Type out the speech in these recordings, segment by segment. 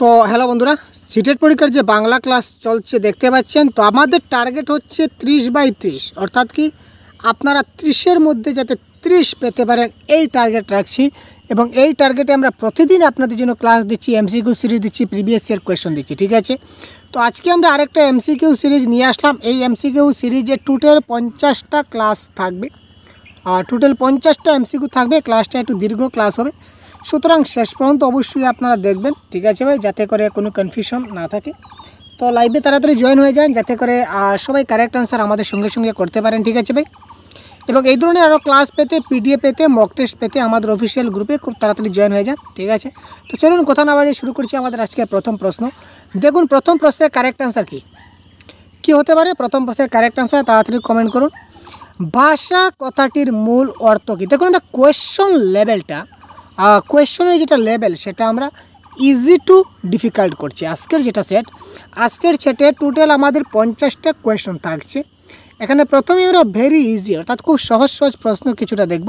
তো হ্যালো বন্ধুরা, সিটেট পরীক্ষার যে বাংলা ক্লাস চলছে দেখতে পাচ্ছেন। তো আমাদের টার্গেট হচ্ছে 30/30, অর্থাৎ কি আপনারা 30-এর মধ্যে যাতে 30 পেতে পারেন এই টার্গেট রাখছি। এবং এই টার্গেটে আমরা প্রতিদিন আপনাদের জন্য ক্লাস দিচ্ছি, এমসিকিউ সিরিজ দিচ্ছি, প্রিভিয়াস ইয়ার কোয়েশ্চন দিচ্ছি, ঠিক আছে। তো আজকে আমরা আরেকটা এমসিকিউ সিরিজ নিয়ে আসলাম। এই এমসিকিউ সিরিজে টোটাল 50টা ক্লাস থাকবে, টোটাল 50টা এমসিকিউ থাকবে। ক্লাসটা একটু দীর্ঘ ক্লাস হবে, সুতরাং শেষ পর্যন্ত অবশ্যই আপনারা দেখবেন, ঠিক আছে ভাই, যাতে করে কোনো কনফিউশন না থাকে। তো লাইভে তাড়াতাড়ি জয়েন হয়ে যান, যাতে করে সবাই কারেক্ট আনসার আমাদের সঙ্গে সঙ্গে করতে পারেন, ঠিক আছে ভাই। এবং এই ধরনের আরও ক্লাস পেতে, পিডিএফ পেতে, মক টেস্ট পেতে আমাদের অফিসিয়াল গ্রুপে খুব তাড়াতাড়ি জয়েন হয়ে যান, ঠিক আছে। তো চলুন কথা না বাড়িয়ে শুরু করছি আমাদের আজকের প্রথম প্রশ্ন। দেখুন প্রথম প্রশ্নের কারেক্ট আনসার কী হতে পারে। প্রথম প্রশ্নের কারেক্ট আনসার তাড়াতাড়ি কমেন্ট করুন। ভাষা কথাটির মূল অর্থ কী? দেখুন আমরা কোয়েশ্চন লেভেলটা, কোয়েশ্চনের যেটা লেভেল সেটা আমরা ইজি টু ডিফিকাল্ট করছি। আজকের সেটে টোটাল আমাদের 50টা কোয়েশ্চন থাকছে। এখানে প্রথমে আমরা ভেরি ইজি, অর্থাৎ খুব সহজ প্রশ্ন কিছুটা দেখব,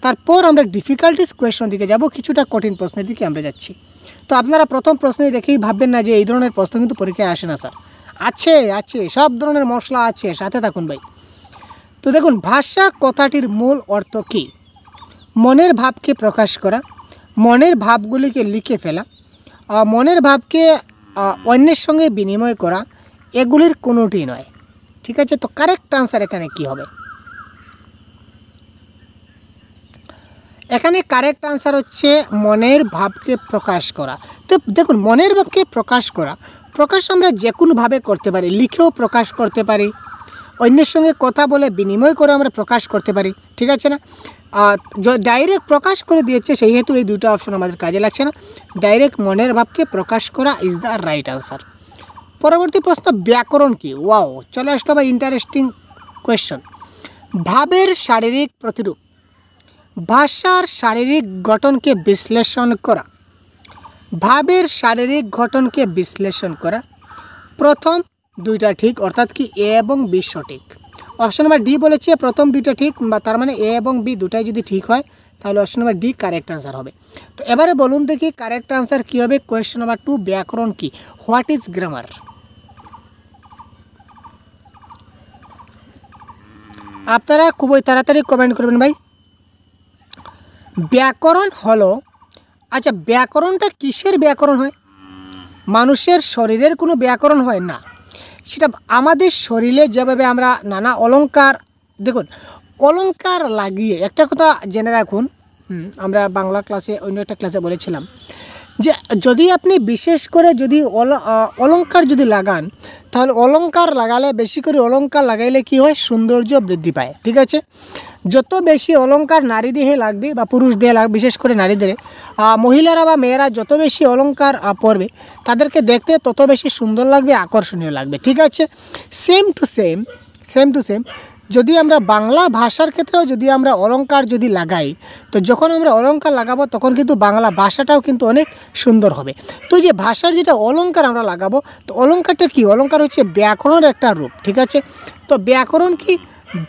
তারপর আমরা ডিফিকাল্টিস কোয়েশ্চন দিকে যাব, কিছুটা কঠিন প্রশ্নের দিকে আমরা যাচ্ছি। তো আপনারা প্রথম প্রশ্নে দেখেই ভাববেন না যে এই ধরনের প্রশ্ন কিন্তু পরীক্ষায় আসে না স্যার। আছে সব ধরনের মশলা আছে, সাথে থাকুন ভাই। তো দেখুন ভাষা কথাটির মূল অর্থ কী? মনের ভাবকে প্রকাশ করা, মনের ভাবগুলিকে লিখে ফেলা, মনের ভাবকে অন্যের সঙ্গে বিনিময় করা, এগুলির কোনোটি নয়, ঠিক আছে। তো কারেক্ট আনসার এখানে কি হবে? এখানে কারেক্ট আনসার হচ্ছে মনের ভাবকে প্রকাশ করা। তো দেখুন মনের ভাবকে প্রকাশ আমরা যে কোনোভাবে করতে পারি, লিখেও প্রকাশ করতে পারি, অন্যের সঙ্গে কথা বলে বিনিময় করে আমরা প্রকাশ করতে পারি, ঠিক আছে না। ডাইরেক্ট প্রকাশ করে দিয়েছে, সেই হেতু এই দুটো অপশন আমাদের কাজে লাগছে না। ডাইরেক্ট মনের ভাবকে প্রকাশ করা ইজ দ্য রাইট আনসার। পরবর্তী প্রশ্ন, ব্যাকরণ কি? ওয়াও, চলে আসলো ভাই ইন্টারেস্টিং কোয়েশ্চন। ভাবের শারীরিক প্রতিরূপ, ভাষার শারীরিক গঠনকে বিশ্লেষণ করা, ভাবের শারীরিক গঠনকে বিশ্লেষণ করা। প্রথম দুইটা ঠিক, অর্থাৎ কি এ এবং বি সঠিক। অপশন নাম্বার ডি বলেছে প্রথম দুইটা ঠিক, বা তার মানে এ এবং বি দুটাই যদি ঠিক হয় তাহলে option number D correct answer হবে। তো এবারে বলুন দেখি কারেক্ট আনসার কী হবে। কোয়েশ্চন নাম্বার 2, ব্যাকরণ কি? What is grammar? আপনারা খুবই তাড়াতাড়ি কমেন্ট করবেন ভাই। ব্যাকরণ হলো, আচ্ছা ব্যাকরণটা কিসের ব্যাকরণ হয়? মানুষের শরীরের কোনো ব্যাকরণ হয় না, সেটা আমাদের শরীরে যেভাবে আমরা নানা অলংকার, দেখুন অলংকার লাগিয়ে, একটা কথা জেনে রাখুন, আমরা বাংলা ক্লাসে অন্য একটা ক্লাসে বলেছিলাম যে যদি আপনি বিশেষ করে যদি অলংকার যদি লাগান, তাহলে অলংকার লাগালে, বেশি করে অলংকার লাগাইলে কি হয়? সৌন্দর্য বৃদ্ধি পায়, ঠিক আছে। যত বেশি অলংকার নারী দেহে লাগবে বা পুরুষ দেহে লাগবে, বিশেষ করে নারীদের, মহিলারা বা মেয়েরা যত বেশি অলংকার পরবে তাদেরকে দেখতে তত বেশি সুন্দর লাগবে, আকর্ষণীয় লাগবে, ঠিক আছে। সেম টু সেম যদি আমরা বাংলা ভাষার ক্ষেত্রেও যদি আমরা অলংকার যদি লাগাই, তো যখন আমরা অলংকার লাগাবো তখন কিন্তু বাংলা ভাষাটাও কিন্তু অনেক সুন্দর হবে। তো যে ভাষার যেটা অলংকার আমরা লাগাবো, তো অলংকারটা কি? অলংকার হচ্ছে ব্যাকরণের একটা রূপ, ঠিক আছে। তো ব্যাকরণ কি?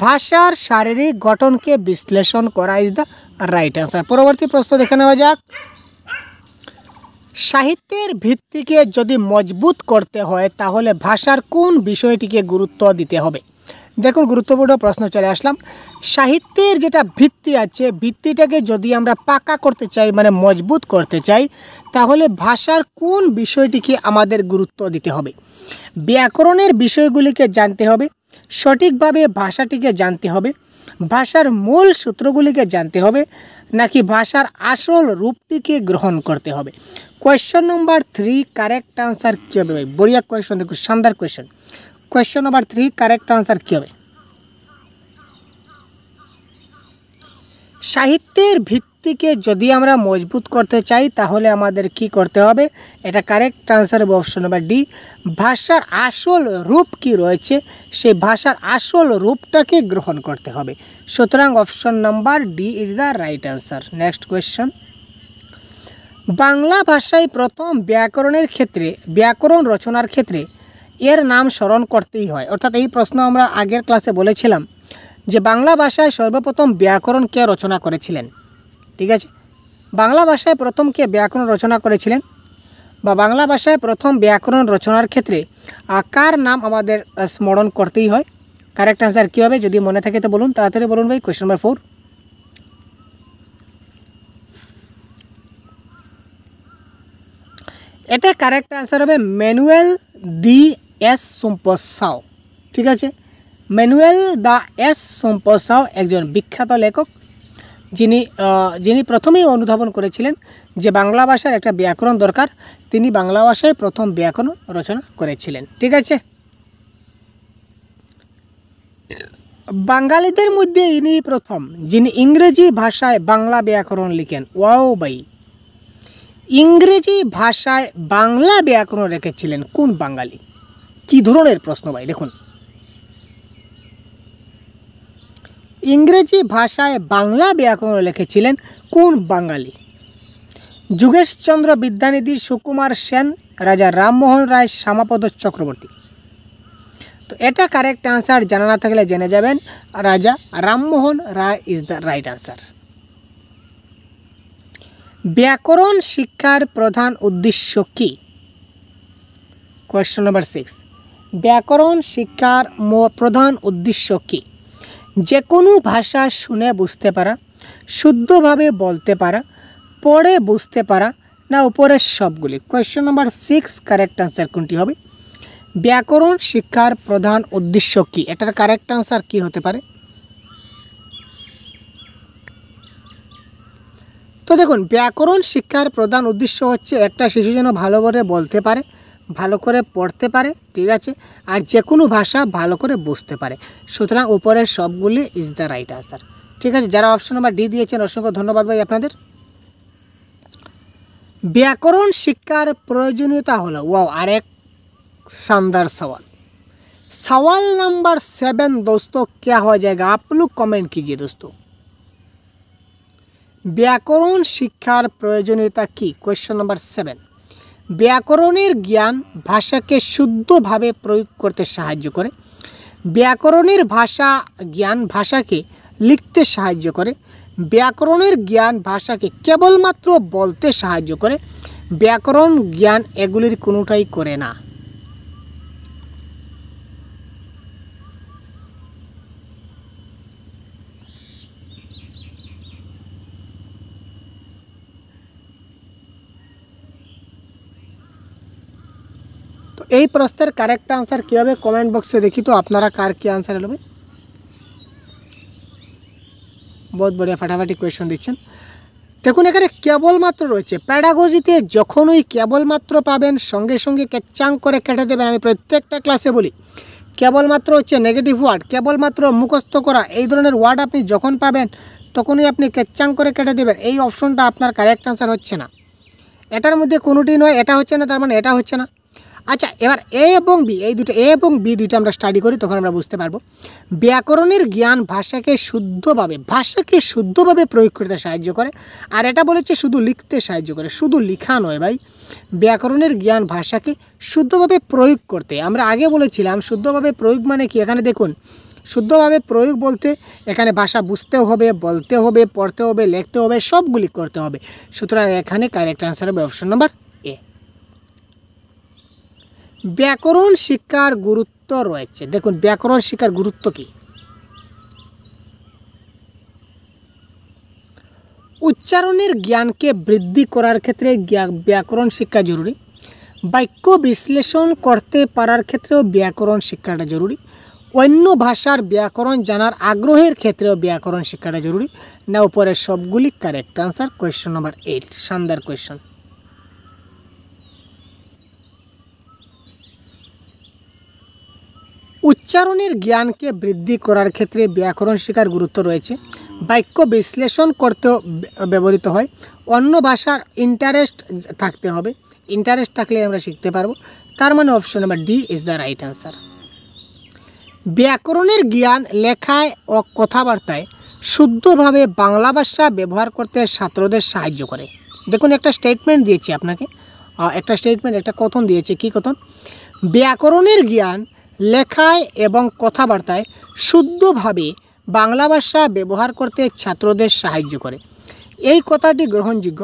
ভাষার শারীরিক গঠনকে বিশ্লেষণ করা ইজ দ্য রাইট আনসার। পরবর্তী প্রশ্ন দেখে নেওয়া যাক। সাহিত্যের ভিত্তিকে যদি মজবুত করতে হয় তাহলে ভাষার কোন বিষয়টিকে গুরুত্ব দিতে হবে? দেখুন গুরুত্বপূর্ণ প্রশ্ন চলে আসলাম। সাহিত্যের যেটা ভিত্তি আছে, ভিত্তিটাকে যদি আমরা পাকা করতে চাই, মানে মজবুত করতে চাই, তাহলে ভাষার কোন বিষয়টিকে আমাদের গুরুত্ব দিতে হবে? ব্যাকরণের বিষয়গুলিকে জানতে হবে, সঠিকভাবে ভাষাটিকে জানতে হবে, ভাষার মূল সূত্রগুলিকে জানতে হবে, নাকি ভাষার আসল রূপটিকে গ্রহণ করতে হবে? কোয়েশ্চন নম্বর 3 কারেক্ট আনসার কী হবে ভাই? বড়িয়া কোয়েশ্চন, দেখুন শানদার কোয়েশ্চন। কোয়েশ্চন নম্বর 3 কারেক্ট আনসার কী হবে? সাহিত্যের ভিত্তিকে যদি আমরা মজবুত করতে চাই তাহলে আমাদের কি করতে হবে? এটা কারেক্ট আনসার হবে অপশন নাম্বার ডি। ভাষার আসল রূপ কি রয়েছে, সেই ভাষার আসল রূপটাকে গ্রহণ করতে হবে। সুতরাং option number D is the right answer. Next question, Bangla ভাষায় প্রথম ব্যাকরণ রচনার ক্ষেত্রে এর নাম স্মরণ করতেই হয়। অর্থাৎ এই প্রশ্ন আমরা আগের ক্লাসে বলেছিলাম যে বাংলা ভাষায় সর্বপ্রথম ব্যাকরণ কে রচনা করেছিলেন, ঠিক আছে। বাংলা ভাষায় প্রথম কে ব্যাকরণ রচনা করেছিলেন? বা বাংলা ভাষায় প্রথম ব্যাকরণ রচনার ক্ষেত্রে কার নাম আমাদের স্মরণ করতেই হয়? কারেক্ট অ্যান্সার কী হবে? যদি মনে থাকে তো বলুন, তাড়াতাড়ি বলুন ভাই। কোয়েশ্চেন নাম্বার 4, এটা কারেক্ট অ্যান্সার হবে ম্যানুয়েল দি এস সম্পসাও। ঠিক আছে, ম্যানুয়েল দ্য এস সম্পসাও একজন বিখ্যাত লেখক, যিনি প্রথমেই অনুধাবন করেছিলেন যে বাংলা ভাষার একটা ব্যাকরণ দরকার। তিনি বাংলা ভাষায় প্রথম ব্যাকরণ রচনা করেছিলেন। ঠিক আছে, বাঙালিদের মধ্যে ইনি প্রথম যিনি ইংরেজি ভাষায় বাংলা ব্যাকরণ লিখেন। ওয়াও ভাই, ইংরেজি ভাষায় বাংলা ব্যাকরণ রেখেছিলেন কোন বাঙালি? কি ধরনের প্রশ্ন ভাই, দেখুন। ইংরেজি ভাষায় বাংলা ব্যাকরণ লিখেছিলেন কোন বাঙালি? যোগেশচন্দ্র বিদ্যানিধি, সুকুমার সেন, রাজা রামমোহন রায়, শ্যামাপদ চক্রবর্তী। তো এটা কারেক্ট আনসার, জানা না থাকলে জেনে যাবেন, রাজা Rammohan Roy is the right answer. ব্যাকরণ শিক্ষার প্রধান উদ্দেশ্য কি? কোয়েশ্চন নাম্বার 6, ব্যাকরণ শিক্ষার প্রধান উদ্দেশ্য কি? যে কোনো ভাষা শুনে বুঝতে পারা, শুদ্ধভাবে বলতে পারা, পড়ে বুঝতে পারা, না উপরের সবগুলি? কোয়েশ্চন নাম্বার 6 কারেক্ট আনসার কোনটি হবে? ব্যাকরণ শিক্ষার প্রধান উদ্দেশ্য কি? এটার কারেক্ট আনসার কি হতে পারে? তো দেখুন, ব্যাকরণ শিক্ষার প্রধান উদ্দেশ্য হচ্ছে একটা শিশু যেন ভালো করে বলতে পারে, ভালো করে পড়তে পারে, ঠিক আছে, আর যে কোনো ভাষা ভালো করে বুঝতে পারে। সুতরাং উপরের সবগুলি ইজ দ্য রাইট আনসার। ঠিক আছে, যারা অপশন নাম্বার ডি দিয়েছেন অসংখ্য ধন্যবাদ ভাই আপনাদের। ব্যাকরণ শিক্ষার প্রয়োজনীয়তা হলো, ওয়াও, আরেক शानदार सवाल। सवाल नंबर 7 दोस्तों क्या हो जाएगा? आप लोग कमेंट कीजिए दोस्तों। व्याकरण शिक्षार प्रयोजनीयता की? क्वेश्चन नंबर 7, व्याकरणের জ্ঞান ভাষাকে শুদ্ধভাবে প্রয়োগ করতে সাহায্য করে। ব্যাকরণের জ্ঞান ভাষাকে লিখতে সাহায্য করে। ব্যাকরণের জ্ঞান ভাষাকে কেবলমাত্র বলতে সাহায্য করে। ব্যাকরণ জ্ঞান এগুলির কোনোটাই করে না। তো এই প্রশ্নের কারেক্ট আনসার কী হবে? কমেন্ট বক্সে দেখি তো আপনারা কার কী আনসার এলো। বহুত বড়িয়া, ফাটাফাটি কোয়েশ্চন দিচ্ছেন। দেখুন, এখানে কেবলমাত্র রয়েছে। প্যাডাগজিতে যখনই কেবলমাত্র পাবেন সঙ্গে সঙ্গে ক্যাচাং করে কেটে দেবেন। আমি প্রত্যেকটা ক্লাসে বলি, কেবলমাত্র হচ্ছে নেগেটিভ ওয়ার্ড, কেবলমাত্র মুখস্থ করা, এই ধরনের ওয়ার্ড আপনি যখন পাবেন তখনই আপনি ক্যাচাং করে কেটে দেবেন। এই অপশনটা আপনার কারেক্ট আনসার হচ্ছে না। এটার মধ্যে কোনোটি নয়, এটা হচ্ছে না, তার মানে এটা হচ্ছে না। আচ্ছা, এবার এ এবং বি, এই দুটো এ এবং বি দুইটা আমরা স্টাডি করি, তখন আমরা বুঝতে পারবো। ব্যাকরণের জ্ঞান ভাষাকে শুদ্ধভাবে প্রয়োগ করতে সাহায্য করে। আর এটা বলেছে শুধু লিখতে সাহায্য করে, শুধু লেখা নয় ভাই। ব্যাকরণের জ্ঞান ভাষাকে শুদ্ধভাবে প্রয়োগ করতে, আমরা আগে বলেছিলাম শুদ্ধভাবে প্রয়োগ মানে কি। এখানে দেখুন, শুদ্ধভাবে প্রয়োগ বলতে এখানে ভাষা বুঝতেও হবে, বলতে হবে, পড়তে হবে, লিখতে হবে, সবগুলি করতে হবে। সুতরাং এখানে কারেক্ট আনসার হবে অপশন নাম্বার এ। ব্যাকরণ শিক্ষার গুরুত্ব রয়েছে। দেখুন, ব্যাকরণ শিক্ষার গুরুত্ব কি? উচ্চারণের জ্ঞানকে বৃদ্ধি করার ক্ষেত্রে ব্যাকরণ শিক্ষা জরুরি। বাক্য বিশ্লেষণ করতে পারার ক্ষেত্রেও ব্যাকরণ শিক্ষাটা জরুরি। অন্য ভাষার ব্যাকরণ জানার আগ্রহের ক্ষেত্রেও ব্যাকরণ শিক্ষাটা জরুরি। না উপরের সবগুলি কারেক্ট আনসার। কোয়েশ্চন নাম্বার 8, শানদার কোয়েশ্চন। উচ্চারণের জ্ঞানকে বৃদ্ধি করার ক্ষেত্রে ব্যাকরণ শিক্ষার গুরুত্ব রয়েছে। বাক্য বিশ্লেষণ করতেও ব্যবহৃত হয়। অন্য ভাষার ইন্টারেস্ট থাকতে হবে, ইন্টারেস্ট থাকলে আমরা শিখতে পারবো। তার মানে option number D is the right answer. ব্যাকরণের জ্ঞান লেখায় ও কথাবার্তায় শুদ্ধভাবে বাংলা ভাষা ব্যবহার করতে ছাত্রদের সাহায্য করে। দেখুন, একটা স্টেটমেন্ট দিয়েছি আপনাকে, একটা কথন দিয়েছে। কি কথন? ব্যাকরণের জ্ঞান লেখায় এবং কথাবার্তায় শুদ্ধভাবে বাংলা ভাষা ব্যবহার করতে ছাত্রদের সাহায্য করে। এই কথাটি গ্রহণযোগ্য।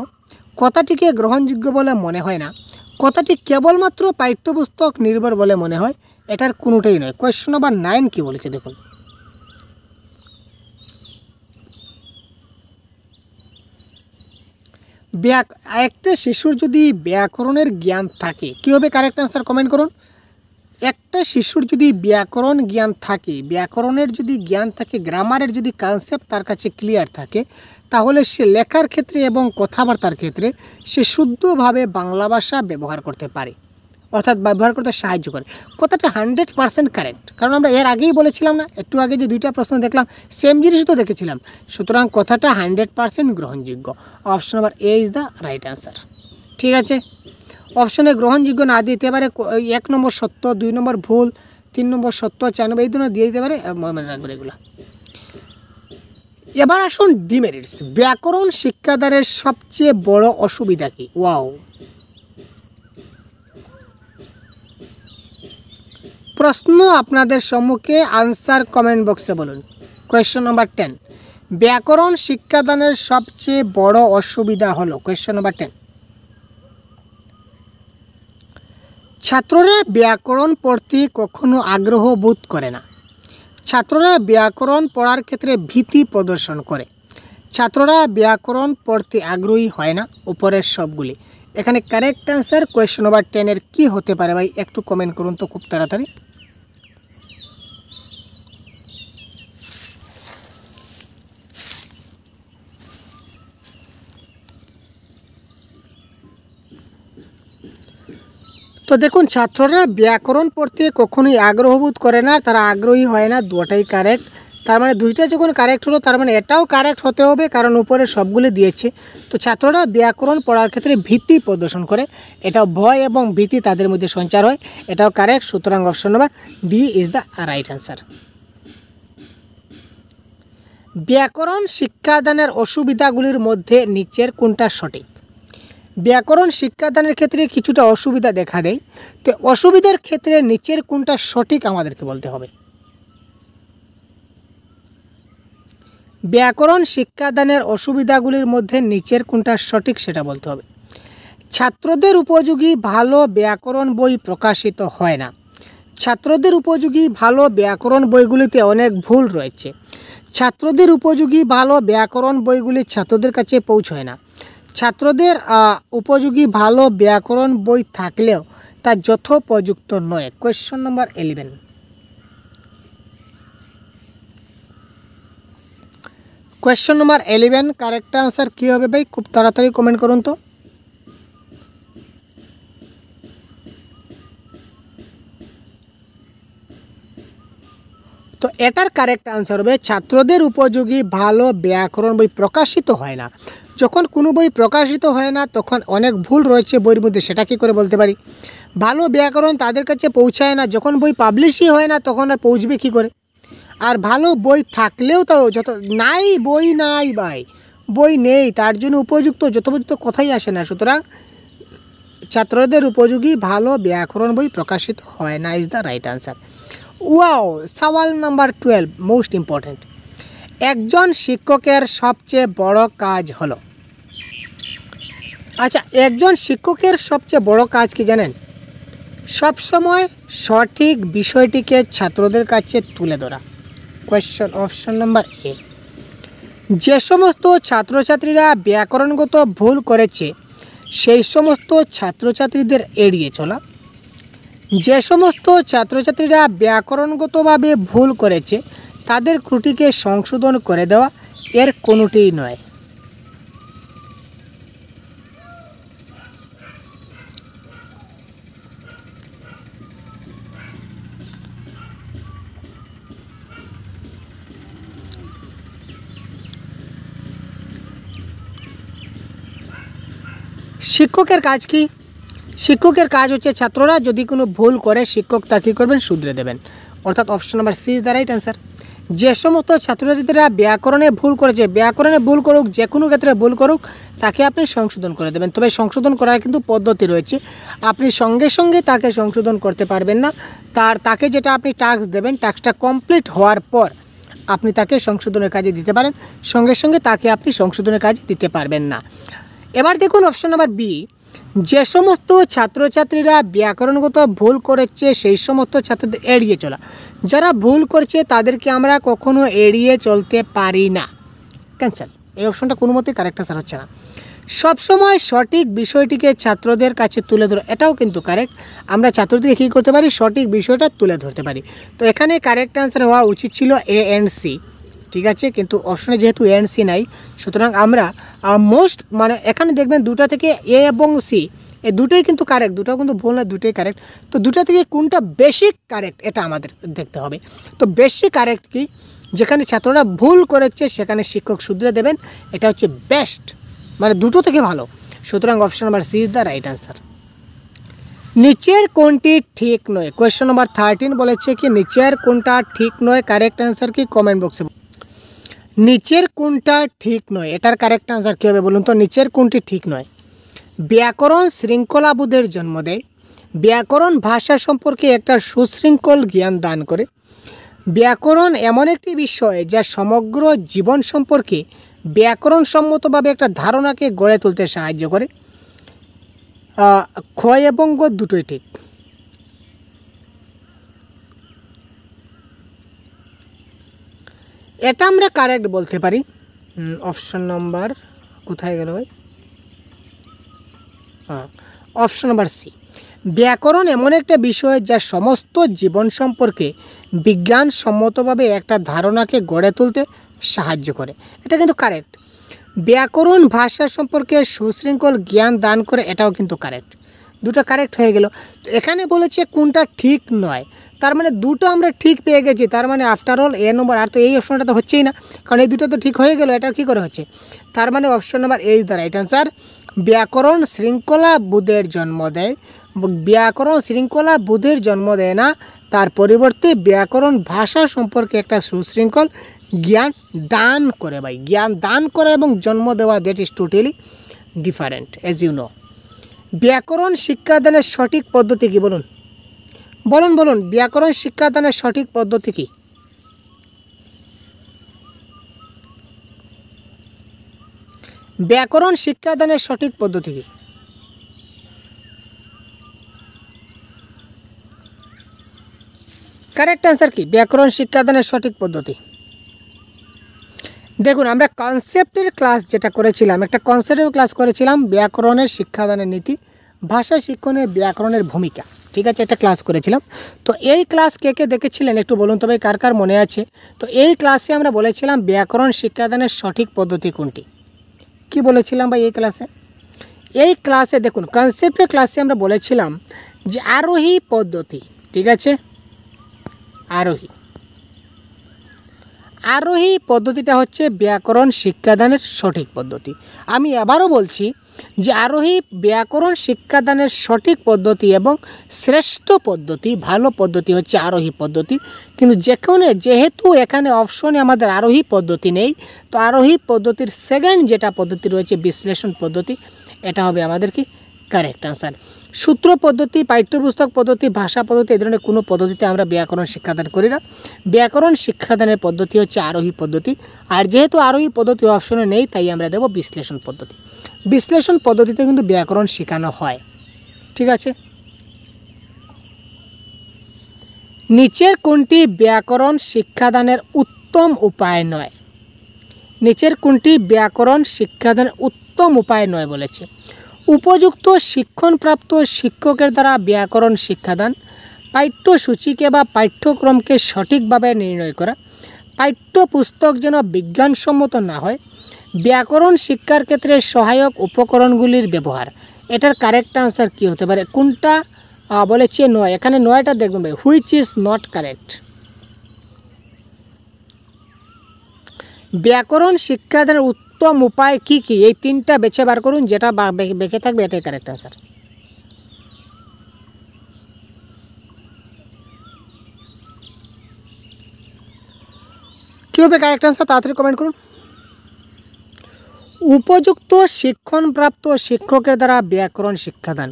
কথাটিকে গ্রহণযোগ্য বলে মনে হয় না। কথাটি কেবলমাত্র পাঠ্যপুস্তক নির্ভর বলে মনে হয়, এটার কোনোটাই নয়। কোয়েশ্চন নাম্বার 9 কি বলেছে দেখুন। একটা শিশুর যদি ব্যাকরণের জ্ঞান থাকে, কী হবে কারেক্ট আনসার কমেন্ট করুন। একটা শিশুর যদি ব্যাকরণ জ্ঞান থাকে, ব্যাকরণের যদি জ্ঞান থাকে, গ্রামারের যদি কনসেপ্ট তার কাছে ক্লিয়ার থাকে, তাহলে সে লেখার ক্ষেত্রে এবং কথাবার্তার ক্ষেত্রে সে শুদ্ধভাবে বাংলা ভাষা ব্যবহার করতে পারে, অর্থাৎ ব্যবহার করতে সাহায্য করে। কথাটা 100% কারেক্ট, কারণ আমরা এর আগেই বলেছিলাম না, একটু আগে যে 2টা প্রশ্ন দেখলাম সেম জিনিস তো দেখেছিলাম। সুতরাং কথাটা 100% গ্রহণযোগ্য। Option number A is the right answer. ঠিক আছে, অপশনে গ্রহণযোগ্য না দিতে পারে 1 নম্বর সত্য, 2 নম্বর ভুল, 3 নম্বর সত্য, 4 নম্বর এই ধরনের দিয়ে দিতে পারে, মনে রাখবেন এগুলো। এবার আসুন ডিমেরিটস। ব্যাকরণ শিক্ষাদানের সবচেয়ে বড় অসুবিধা কি? ওয়াও, প্রশ্ন আপনাদের সম্মুখে, আনসার কমেন্ট বক্সে বলুন। কোয়েশ্চন নাম্বার 10, ব্যাকরণ শিক্ষাদানের সবচেয়ে বড় অসুবিধা হলো। কোয়েশ্চন নাম্বার 10, ছাত্ররা ব্যাকরণ পড়তে কখনো আগ্রহ বোধ করে না। ছাত্ররা ব্যাকরণ পড়ার ক্ষেত্রে ভীতি প্রদর্শন করে। ছাত্ররা ব্যাকরণ পড়তে আগ্রহী হয় না। উপরের সবগুলি। এখানে কারেক্ট অ্যান্সার কোয়েশ্চন নাম্বার 10 এর কী হতে পারে ভাই? একটু কমেন্ট করুন তো খুব তাড়াতাড়ি। তো দেখুন, ছাত্ররা ব্যাকরণ পড়তে কখনোই আগ্রহ বোধ করে না, তারা আগ্রহী হয় না, দুটাই কারেক্ট। তার মানে 2টা যখন কারেক্ট হলো, তার মানে এটাও কারেক্ট হতে হবে, কারণ উপরে সবগুলি দিয়েছে। তো ছাত্ররা ব্যাকরণ পড়ার ক্ষেত্রে ভীতি প্রদর্শন করে, এটাও ভয় এবং ভীতি তাদের মধ্যে সঞ্চার হয়, এটাও কারেক্ট। সুতরাং option number D is the right answer. ব্যাকরণ শিক্ষাদানের অসুবিধাগুলির মধ্যে নিচের কোনটা সঠিক? ব্যাকরণ শিক্ষাদানের ক্ষেত্রে কিছুটা অসুবিধা দেখা দেয়, তো অসুবিধার ক্ষেত্রে নিচের কোনটা সঠিক আমাদেরকে বলতে হবে। ব্যাকরণ শিক্ষাদানের অসুবিধাগুলির মধ্যে নিচের কোনটা সঠিক সেটা বলতে হবে। ছাত্রদের উপযোগী ভালো ব্যাকরণ বই প্রকাশিত হয় না। ছাত্রদের উপযোগী ভালো ব্যাকরণ বইগুলিতে অনেক ভুল রয়েছে। ছাত্রদের উপযোগী ভালো ব্যাকরণ বইগুলি ছাত্রদের কাছে পৌঁছয় না। ছাত্রদের উপযোগী ভালো ব্যাকরণ বই থাকলেও তা যথোপযুক্ত নয়। Question number 11, question number 11 correct answer কী হবে ভাই? খুব তাড়াতাড়ি কমেন্ট করুন তো। তো এটার কারেক্ট আনসার হবে ছাত্রদের উপযোগী ভালো ব্যাকরণ বই প্রকাশিত হয় না। যখন কোনো বই প্রকাশিত হয় না তখন অনেক ভুল রয়েছে বইয়ের মধ্যে, সেটা কী করে বলতে পারি? ভালো ব্যাকরণ তাদের কাছে পৌঁছায় না, যখন বই পাবলিশই হয় না তখন আর পৌঁছবে কী করে? আর ভালো বই থাকলেও তো বই নাই ভাই, বই নেই, তার জন্য উপযুক্ত যথোপযুক্ত কথাই আসে না। সুতরাং ছাত্রদের উপযোগী ভালো ব্যাকরণ বই প্রকাশিত হয় না is the right answer. Wow, সওয়াল নাম্বার 12 মোস্ট ইম্পর্ট্যান্ট। একজন শিক্ষকের সবচেয়ে বড় কাজ হলো। আচ্ছা, একজন শিক্ষকের সবচেয়ে বড় কাজ কি জানেন? সবসময় সঠিক বিষয়টিকে ছাত্রদের কাছে তুলে ধরা। কোয়েশ্চন অপশন নাম্বার এ, যে সমস্ত ছাত্রছাত্রীরা ব্যাকরণগত ভুল করেছে সেই সমস্ত ছাত্রছাত্রীদের এড়িয়ে চলা। যে সমস্ত ছাত্রছাত্রীরা ব্যাকরণগতভাবে ভুল করেছে তাদের ত্রুটিকে সংশোধন করে দেওয়া, এর কোনোটিই নয়। শিক্ষকের কাজ কি? শিক্ষকের কাজ হচ্ছে ছাত্ররা যদি কোনো ভুল করে শিক্ষক তা কী করবেন? শুধরে দেবেন। অর্থাৎ option number C is the right answer. যে সমস্ত ছাত্রছাত্রীরা ব্যাকরণে ভুল করেছে, ব্যাকরণে ভুল করুক, যে কোনো ক্ষেত্রে ভুল করুক, তাকে আপনি সংশোধন করে দেবেন। তবে সংশোধন করার কিন্তু পদ্ধতি রয়েছে, আপনি সঙ্গে সঙ্গে তাকে সংশোধন করতে পারবেন না। তাকে যেটা আপনি টাস্ক দেবেন, টাস্কটা কমপ্লিট হওয়ার পর আপনি তাকে সংশোধনের কাজে দিতে পারেন, সঙ্গে সঙ্গে তাকে আপনি সংশোধনের কাজে দিতে পারবেন না। এবার দেখুন অপশন নাম্বার বি, যে সমস্ত ছাত্রছাত্রীরা ব্যাকরণগত ভুল করেছে সেই সমস্ত ছাত্রদের এড়িয়ে চলা। যারা ভুল করছে তাদেরকে আমরা কখনো এড়িয়ে চলতে পারি না, ক্যান্সেল। এই অপশনটা কোনো মতেই কারেক্ট আনসার হচ্ছে না। সবসময় সঠিক বিষয়টিকে ছাত্রদের কাছে তুলে ধরো, এটাও কিন্তু কারেক্ট। আমরা ছাত্রদেরকে কী করতে পারি, সঠিক বিষয়টা তুলে ধরতে পারি। তো এখানে কারেক্ট আনসার হওয়া উচিত ছিল এ অ্যান্ড সি, ঠিক আছে, কিন্তু অপশনে যেহেতু এ অ্যান্ড সি নাই, সুতরাং আমরা মোস্ট মানে এখানে দেখবেন দুটা থেকে এ এবং সি এই দুটোই কিন্তু কারেক্ট, দুটাও কিন্তু ভুল না, দুটোই কারেক্ট। তো দুটা থেকে কোনটা বেশি কারেক্ট এটা আমাদের দেখতে হবে। তো বেশি কারেক্ট কি, যেখানে ছাত্ররা ভুল করেছে সেখানে শিক্ষক শুধরে দেবেন, এটা হচ্ছে বেস্ট, মানে দুটো থেকে ভালো। সুতরাং option number C is the right answer. নিচের কোনটি ঠিক নয়, কোয়েশ্চন নাম্বার 13 বলেছে কি নিচের কোনটা ঠিক নয়, কারেক্ট আনসার কি কমেন্ট বক্সে। নিচের কোনটা ঠিক নয়, এটার কারেক্ট আনসার কী হবে বলুন তো? নিচের কোনটি ঠিক নয়? ব্যাকরণ শৃঙ্খলাবোধের জন্ম দেয়, ব্যাকরণ ভাষা সম্পর্কে একটা সুশৃঙ্খল জ্ঞান দান করে, ব্যাকরণ এমন একটি বিষয় যা সমগ্র জীবন সম্পর্কে ব্যাকরণ সম্মতভাবে একটা ধারণাকে গড়ে তুলতে সাহায্য করে। ক্ষয় এবং গ দুটোই ঠিক। এটা আমরা কারেক্ট বলতে পারি। অপশন নাম্বার কোথায় গেল ভাই? Option number C. ব্যাকরণ এমন একটা বিষয় যা সমস্ত জীবন সম্পর্কে বিজ্ঞানসম্মতভাবে একটা ধারণাকে গড়ে তুলতে সাহায্য করে, এটা কিন্তু কারেক্ট। ব্যাকরণ ভাষা সম্পর্কে সুশৃঙ্খল জ্ঞান দান করে, এটাও কিন্তু কারেক্ট। দুটো কারেক্ট হয়ে গেল। তো এখানে বলেছে কোনটা ঠিক নয়, তার মানে দুটো আমরা ঠিক পেয়ে গেছি, তার মানে আফটার অল এ নম্বর। আর তো এই অপশনটা তো হচ্ছেই না, কারণ এই দুটো তো ঠিক হয়ে গেল, এটা কী করে হচ্ছে? তার মানে option number A is the right answer. ব্যাকরণ শৃঙ্খলা বোধের জন্ম দেয়, ব্যাকরণ শৃঙ্খলা বোধের জন্ম দেয় না, তার পরিবর্তে ব্যাকরণ ভাষা সম্পর্কে একটা সুশৃঙ্খল জ্ঞান দান করে। ভাই জ্ঞান দান করে এবং জন্ম দেওয়া, that is totally different as you know. ব্যাকরণ শিক্ষাদানের সঠিক পদ্ধতি কী বলুন? বলুন বলুন, ব্যাকরণ শিক্ষাদানের সঠিক পদ্ধতি কী? ব্যাকরণ শিক্ষাদানের সঠিক পদ্ধতি কী? কারেক্ট আনসার কি? ব্যাকরণ শিক্ষাদানের সঠিক পদ্ধতি। দেখুন আমরা কনসেপ্টের ক্লাস যেটা করেছিলাম, একটা কনসেপ্টের ক্লাস করেছিলাম, ব্যাকরণের শিক্ষাদানের নীতি, ভাষা শিক্ষণে ব্যাকরণের ভূমিকা, ঠিক আছে, একটা ক্লাস করেছিলাম। তো এই ক্লাস কে কে দেখেছিলেন একটু বলুন তবে, কার কার মনে আছে? তো এই ক্লাসে আমরা বলেছিলাম ব্যাকরণ শিক্ষাদানের সঠিক পদ্ধতি কোনটি, কি বলেছিলাম ভাই এই ক্লাসে? এই ক্লাসে দেখুন কনসেপ্টের ক্লাসে আমরা বলেছিলাম যে আরোহী পদ্ধতি, ঠিক আছে, আরোহী পদ্ধতিটা হচ্ছে ব্যাকরণ শিক্ষাদানের সঠিক পদ্ধতি। আমি আবারও বলছি যে আরোহী ব্যাকরণ শিক্ষাদানের সঠিক পদ্ধতি এবং শ্রেষ্ঠ পদ্ধতি, ভালো পদ্ধতি হচ্ছে আরোহী পদ্ধতি। কিন্তু যেহেতু এখানে অপশনে আমাদের আরোহী পদ্ধতি নেই, তো আরোহী পদ্ধতির সেকেন্ড যেটা পদ্ধতি রয়েছে বিশ্লেষণ পদ্ধতি, এটা হবে আমাদের কি কারেক্ট আনসার। সূত্র পদ্ধতি, পাঠ্যপুস্তক পদ্ধতি, ভাষা পদ্ধতি, এই ধরনের কোনো পদ্ধতিতে আমরা ব্যাকরণ শিক্ষাদান করি না। ব্যাকরণ শিক্ষাদানের পদ্ধতি হচ্ছে আরোহী পদ্ধতি। আর যেহেতু আরোহী পদ্ধতি অপশনে নেই, তাই আমরা দেব বিশ্লেষণ পদ্ধতি। বিশ্লেষণ পদ্ধতিতে কিন্তু ব্যাকরণ শেখানো হয়, ঠিক আছে। নিচের কোনটি ব্যাকরণ শিক্ষাদানের উত্তম উপায় নয়? নিচের কোনটি ব্যাকরণ শিক্ষাদানের উত্তম উপায় নয় বলেছে? উপযুক্ত শিক্ষণপ্রাপ্ত শিক্ষকের দ্বারা ব্যাকরণ শিক্ষাদান, পাঠ্যসূচিকে বা পাঠ্যক্রমকে সঠিকভাবে নির্ণয় করা, পাঠ্যপুস্তক যেন বিজ্ঞানসম্মত না হয়, ব্যাকরণ শিক্ষার ক্ষেত্রে সহায়ক উপকরণগুলির ব্যবহার। এটার কারেক্ট আনসার কী হতে পারে? কোনটা বলেছে নয়, এখানে নয়টা দেখবেন ভাই, হুইচ ইজ নট কারেক্ট। ব্যাকরণ শিক্ষাদানের উত্তম উপায় কি কি, এই তিনটা বেছে বার করুন, যেটা বেঁচে থাকবে এটাই কারেক্ট আনসার। কী হবে কারেক্ট আনসার, তাড়াতাড়ি কমেন্ট করুন। উপযুক্ত শিক্ষণপ্রাপ্ত শিক্ষকের দ্বারা ব্যাকরণ শিক্ষাদান,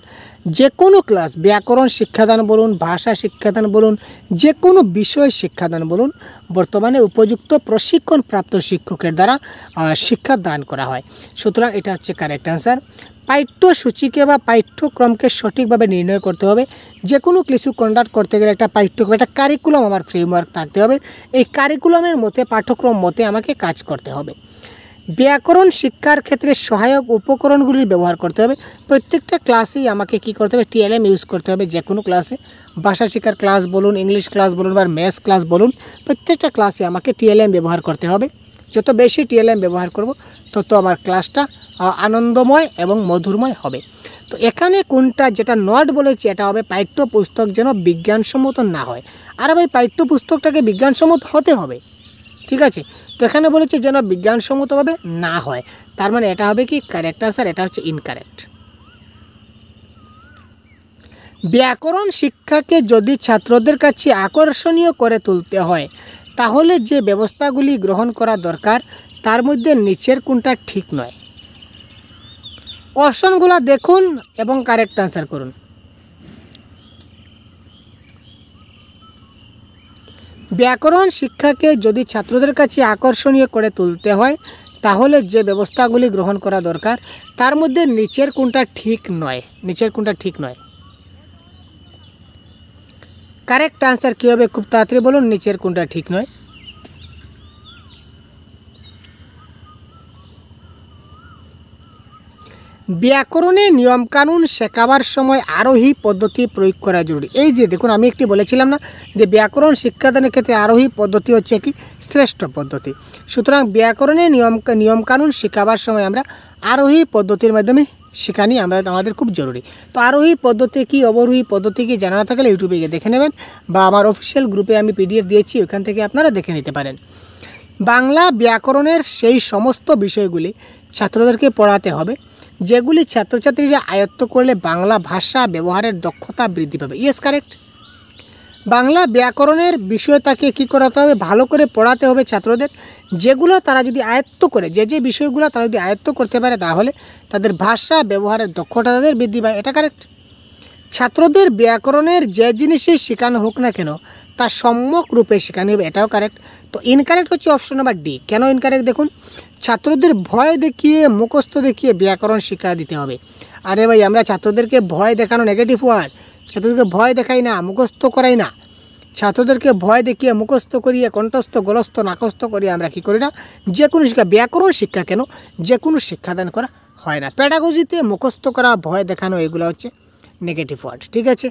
যে কোনো ক্লাস, ব্যাকরণ শিক্ষাদান বলুন, ভাষা শিক্ষাদান বলুন, যে কোনো বিষয় শিক্ষাদান বলুন, বর্তমানে উপযুক্ত প্রশিক্ষণপ্রাপ্ত শিক্ষকের দ্বারা শিক্ষাদান করা হয়। সুতরাং এটা হচ্ছে কারেক্ট আনসার। পাঠ্যসূচিকে বা পাঠ্যক্রমকে সঠিকভাবে নির্ণয় করতে হবে। যে কোনো কিছু কন্ডাক্ট করতে গেলে একটা পাঠ্যক্রম, একটা কারিকুলাম আমার ফ্রেমওয়ার্ক থাকতে হবে। এই কারিকুলামের মতে, পাঠ্যক্রম মতে আমাকে কাজ করতে হবে। ব্যাকরণ শিক্ষার ক্ষেত্রে সহায়ক উপকরণগুলির ব্যবহার করতে হবে। প্রত্যেকটা ক্লাসেই আমাকে কী করতে হবে, টিএলএম ইউজ করতে হবে। যে কোনো ক্লাসে, ভাষা শিক্ষার ক্লাস বলুন, ইংলিশ ক্লাস বলুন বা ম্যাথস ক্লাস বলুন, প্রত্যেকটা ক্লাসে আমাকে টিএলএম ব্যবহার করতে হবে। যত বেশি টিএলএম ব্যবহার করব তত আমার ক্লাসটা আনন্দময় এবং মধুরময় হবে। তো এখানে কোনটা যেটা নট বলেছি, এটা হবে পাঠ্যপুস্তক যেন বিজ্ঞানসম্মত না হয়। আর ভাই পাঠ্যপুস্তকটাকে বিজ্ঞানসম্মত হতে হবে, ঠিক আছে। তো এখানে বলেছে যেন বিজ্ঞানসম্মতভাবে না হয়, তার মানে এটা হবে কি কারেক্ট আনসার, এটা হচ্ছে ইনকারেক্ট। ব্যাকরণ শিক্ষাকে যদি ছাত্রদের কাছে আকর্ষণীয় করে তুলতে হয় তাহলে যে ব্যবস্থাগুলি গ্রহণ করা দরকার তার মধ্যে নিচের কোনটা ঠিক নয়। অপশনগুলো দেখুন এবং কারেক্ট আনসার করুন। ব্যাকরণ শিক্ষাকে যদি ছাত্রদের কাছে আকর্ষণীয় করে তুলতে হয় তাহলে যে ব্যবস্থাগুলি গ্রহণ করা দরকার তার মধ্যে নিচের কোনটা ঠিক নয়, নিচের কোনটা ঠিক নয়। কারেক্ট আনসার কী হবে খুব তাড়াতাড়ি বলুন, নিচের কোনটা ঠিক নয়। ব্যাকরণে নিয়মকানুন শেখাবার সময় আরোহী পদ্ধতি প্রয়োগ করা জরুরি। এই যে দেখুন, আমি একটি বলেছিলাম না যে ব্যাকরণ শিক্ষাদানের ক্ষেত্রে আরোহী পদ্ধতি হচ্ছে কি শ্রেষ্ঠ পদ্ধতি। সুতরাং ব্যাকরণে নিয়মকানুন শেখাবার সময় আমরা আরোহী পদ্ধতির মাধ্যমে শেখানি আমাদের খুব জরুরি। তো আরোহী পদ্ধতি কি, অবরোহী পদ্ধতি কি জানা না থাকলে ইউটিউবে গিয়ে দেখে নেবেন, বা আমার অফিসিয়াল গ্রুপে আমি পিডিএফ দিয়েছি, ওখান থেকে আপনারা দেখে নিতে পারেন। বাংলা ব্যাকরণের সেই সমস্ত বিষয়গুলি ছাত্রদেরকে পড়াতে হবে যেগুলি ছাত্রছাত্রীরা আয়ত্ত করলে বাংলা ভাষা ব্যবহারের দক্ষতা বৃদ্ধি পাবে। Yes, correct. বাংলা ব্যাকরণের বিষয়টাকে কী করাতে হবে, ভালো করে পড়াতে হবে ছাত্রদের। যেগুলো তারা যদি আয়ত্ত করে, যে বিষয়গুলো তারা যদি আয়ত্ত করতে পারে তাহলে তাদের ভাষা ব্যবহারের দক্ষতা তাদের বৃদ্ধি পায়। এটা কারেক্ট। ছাত্রদের ব্যাকরণের যে জিনিসই শেখানো হোক না কেন তা সম্যক রূপে শেখানো হবে, এটাও কারেক্ট। তো ইনকারেক্ট হচ্ছে অপশন নাম্বার ডি। কেন ইনকারেক্ট দেখুন, ছাত্রদের ভয় দেখিয়ে মুখস্থ দেখিয়ে ব্যাকরণ শিক্ষা দিতে হবে। আরে ভাই, আমরা ছাত্রদেরকে ভয় দেখানো নেগেটিভ ওয়ার্ড, ছাত্রদেরকে ভয় দেখাই না, মুখস্থ করাই না। ছাত্রদেরকে ভয় দেখিয়ে মুখস্থ করিয়ে কণ্ঠস্থ গলস্থ নাকস্থ করিয়ে আমরা কী করি না, যে কোনো শিক্ষা, ব্যাকরণ শিক্ষা কেন, যে কোনো শিক্ষাদান করা হয় না। প্যাডাগজিতে মুখস্থ করা, ভয় দেখানো, এগুলো হচ্ছে নেগেটিভ ওয়ার্ড, ঠিক আছে।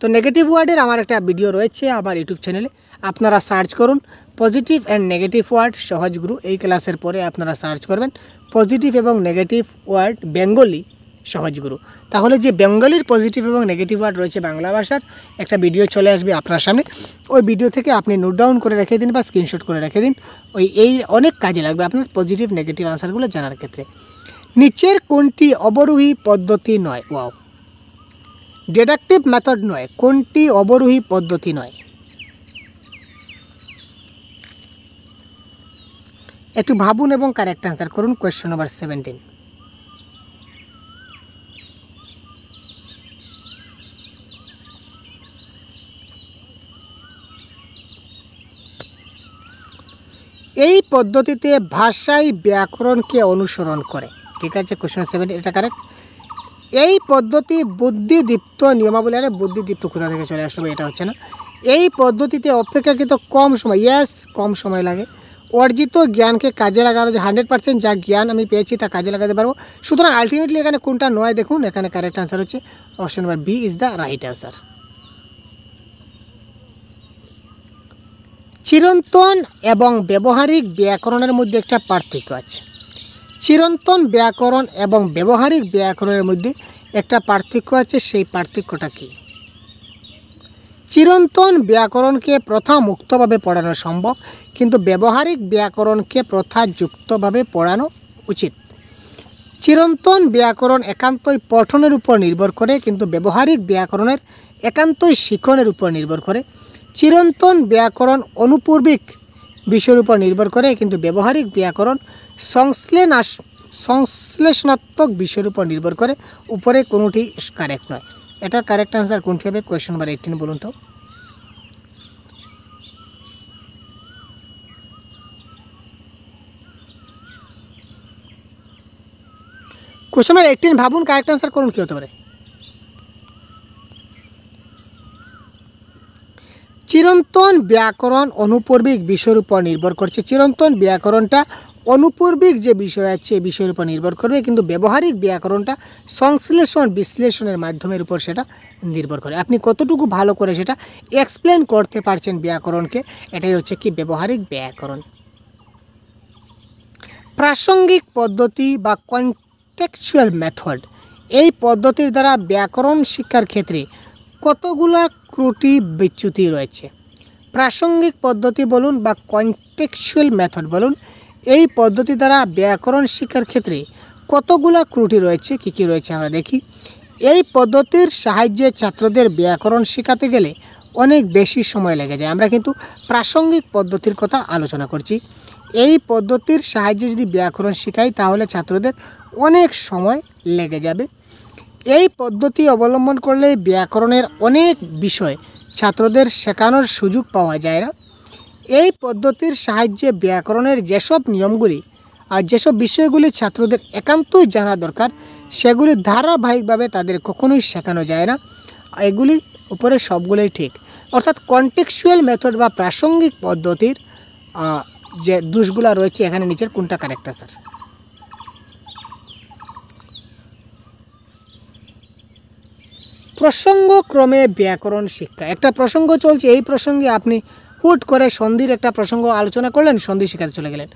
তো নেগেটিভ ওয়ার্ডের আমার একটা ভিডিও রয়েছে আমার ইউটিউব চ্যানেলে, আপনারা সার্চ করুন পজিটিভ অ্যান্ড নেগেটিভ ওয়ার্ড সহজ গুরু। এই ক্লাসের পরে আপনারা সার্চ করবেন পজিটিভ এবং নেগেটিভ ওয়ার্ড বেঙ্গলি সহজ গুরু। তাহলে যে বেঙ্গলির পজিটিভ এবং নেগেটিভ ওয়ার্ড রয়েছে বাংলা ভাষার একটা ভিডিও চলে আসবে আপনার সামনে। ওই ভিডিও থেকে আপনি নোট ডাউন করে রেখে দিন বা স্ক্রিনশট করে রেখে দিন, এই অনেক কাজে লাগবে আপনার পজিটিভ নেগেটিভ আনসারগুলো জানার ক্ষেত্রে। নিচের কোনটি অবরোহী পদ্ধতি নয়? ওয়াও, ডিডাকটিভ মেথড নয়, কোনটি অবরোহী পদ্ধতি নয়? একটু ভাবুন এবং কারেক্ট আনসার করুন। Question number 17। এই পদ্ধতিতে ভাষাই ব্যাকরণকে অনুসরণ করে, ঠিক আছে। কোয়েশ্চন 17 এটা কারেক্ট। এই পদ্ধতি বুদ্ধিদীপ্ত নিয়মাবলী, আরে বুদ্ধিদীপ্ত কোথা থেকে চলে আসবে, এটা হচ্ছে না। এই পদ্ধতিতে অপেক্ষাকৃত কম সময়, ইয়েস, কম সময় লাগে। অর্জিত জ্ঞানকে কাজে লাগানো, যে 100% যা জ্ঞান আমি পেয়েছি তা কাজে লাগাতে পারবো। সুতরাং আলটিমেটলি এখানে কোনটা নয় দেখুন, এখানে কারেক্ট আনসার হচ্ছে option number B is the right answer. চিরন্তন এবং ব্যবহারিক ব্যাকরণের মধ্যে একটা পার্থক্য আছে। চিরন্তন ব্যাকরণ এবং ব্যবহারিক ব্যাকরণের মধ্যে একটা পার্থক্য আছে, সেই পার্থক্যটা কি? চিরন্তন ব্যাকরণকে প্রথা মুক্তভাবে পড়ানো সম্ভব, কিন্তু ব্যবহারিক ব্যাকরণকে প্রথাযুক্তভাবে পড়ানো উচিত। চিরন্তন ব্যাকরণ একান্তই পঠনের উপর নির্ভর করে, কিন্তু ব্যবহারিক ব্যাকরণের একান্তই শিক্ষণের উপর নির্ভর করে। চিরন্তন ব্যাকরণ অনুপূর্বিক বিষয়ের উপর নির্ভর করে, কিন্তু ব্যবহারিক ব্যাকরণ সংশ্লেষণাত্মক বিষয়ের উপর নির্ভর করে। উপরে কোনোটি কারেক্ট নয়। এটার কারেক্ট আনসার কোনটি হবে? কোয়েশ্চন নাম্বার 18 বলুন তো। কোয়েশ্চন নাম্বার 18 ভাবুন কারেক্ট আনসার করুন কি হতে পারে। চিরন্তন ব্যাকরণ অনুপর্বিক বিষয়ের উপর নির্ভর করছে। চিরন্তন ব্যাকরণটা অনুপর্বিক যে বিষয় আছে এই বিষয়ের উপর নির্ভর করবে, কিন্তু ব্যবহারিক ব্যাকরণটা সংশ্লেষণ বিশ্লেষণের মাধ্যমের উপর সেটা নির্ভর করে। আপনি কতটুকু ভালো করে সেটা এক্সপ্লেন করতে পারছেন ব্যাকরণকে, এটাই হচ্ছে কি ব্যবহারিক ব্যাকরণ। প্রাসঙ্গিক পদ্ধতি বা কনটেক্সচুয়াল মেথড, এই পদ্ধতির দ্বারা ব্যাকরণ শিক্ষার ক্ষেত্রে কতগুলা ত্রুটি বিচ্যুতি রয়েছে। প্রাসঙ্গিক পদ্ধতি বলুন বা কনটেক্সচুয়াল মেথড বলুন, এই পদ্ধতি দ্বারা ব্যাকরণ শিক্ষার ক্ষেত্রে কতগুলা ত্রুটি রয়েছে, কী কী রয়েছে আমরা দেখি। এই পদ্ধতির সাহায্যে ছাত্রদের ব্যাকরণ শেখাতে গেলে অনেক বেশি সময় লেগে যায়। আমরা কিন্তু প্রাসঙ্গিক পদ্ধতির কথা আলোচনা করছি। এই পদ্ধতির সাহায্যে যদি ব্যাকরণ শেখাই তাহলে ছাত্রদের অনেক সময় লেগে যাবে। এই পদ্ধতি অবলম্বন করলে ব্যাকরণের অনেক বিষয় ছাত্রদের শেখানোর সুযোগ পাওয়া যায় না। এই পদ্ধতির সাহায্যে ব্যাকরণের যেসব নিয়মগুলি আর যেসব বিষয়গুলি ছাত্রদের একান্তই জানা দরকার সেগুলি ধারাবাহিকভাবে তাদের কখনোই শেখানো যায় না। এগুলি উপরে সবগুলোই ঠিক, অর্থাৎ কনটেক্সচুয়াল মেথড বা প্রাসঙ্গিক পদ্ধতির যে দোষগুলো রয়েছে এখানে নিচের কোনটা কারেক্ট আনসার। প্রসঙ্গক্রমে ব্যাকরণ শিক্ষা, একটা প্রসঙ্গ চলছে, এই প্রসঙ্গে আপনি হুট করে সন্ধির একটা প্রসঙ্গ আলোচনা করলেন, সন্ধি শেখাতে চলে গেলেন,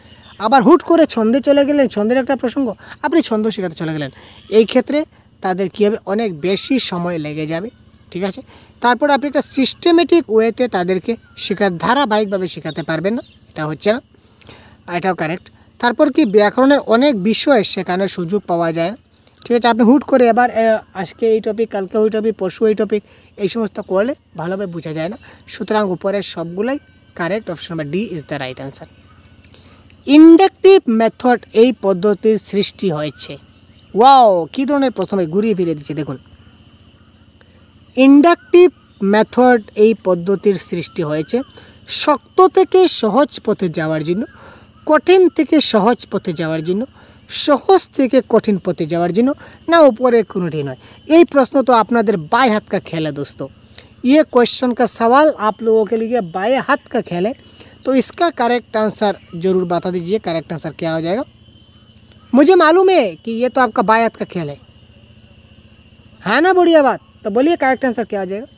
আবার হুট করে ছন্দে চলে গেলেন, ছন্দের একটা প্রসঙ্গ আপনি ছন্দ শেখাতে চলে গেলেন। এই ক্ষেত্রে তাদের কী হবে, অনেক বেশি সময় লেগে যাবে, ঠিক আছে। তারপর আপনি একটা সিস্টেমেটিক ওয়েতে তাদেরকে ধারাবাহিকভাবে শেখাতে পারবেন না, এটা হচ্ছে না, এটাও কারেক্ট। তারপর কি ব্যাকরণের অনেক বিষয় শেখানোর সুযোগ পাওয়া যায় না, ঠিক আছে। আপনি হুট করে এবার আজকে এই টপিক, কালকে ওই টপিক, পরশু এই টপিক, এই সমস্ত করলে ভালোভাবে বোঝা যায় না। সুতরাং উপরের সবগুলাই correct, option number D is the right answer. Inductive method এই পদ্ধতির সৃষ্টি হয়েছে। ওয়াও, কী ধরনের প্রথমে ঘুরিয়ে ফিরে দিচ্ছে দেখুন। ইন্ডাকটিভ মেথড এই পদ্ধতির সৃষ্টি হয়েছে শক্ত থেকে সহজ পথে যাওয়ার জন্য, কঠিন থেকে সহজ পথে যাওয়ার জন্য, সহজ থেকে কঠিন পথে যাওয়ার জন্য, না উপরে कोनोटी नয়। এই প্রশ্ন তো আপনাদের बाएं हाथ का खेल है दोस्तों। ये क्वेश्चन का सवाल आप लोगों के लिए बाएं हाथ का खेल है, तो इसका करेक्ट आंसर ज़रूर बता दीजिए। करेक्ट आंसर क्या हो जाएगा? मुझे मालूम है कि ये तो आपका बाएं हाथ का खेल है ना, बढ़िया बात। तो बोलिए करेक्ट आंसर क्या हो जाएगा?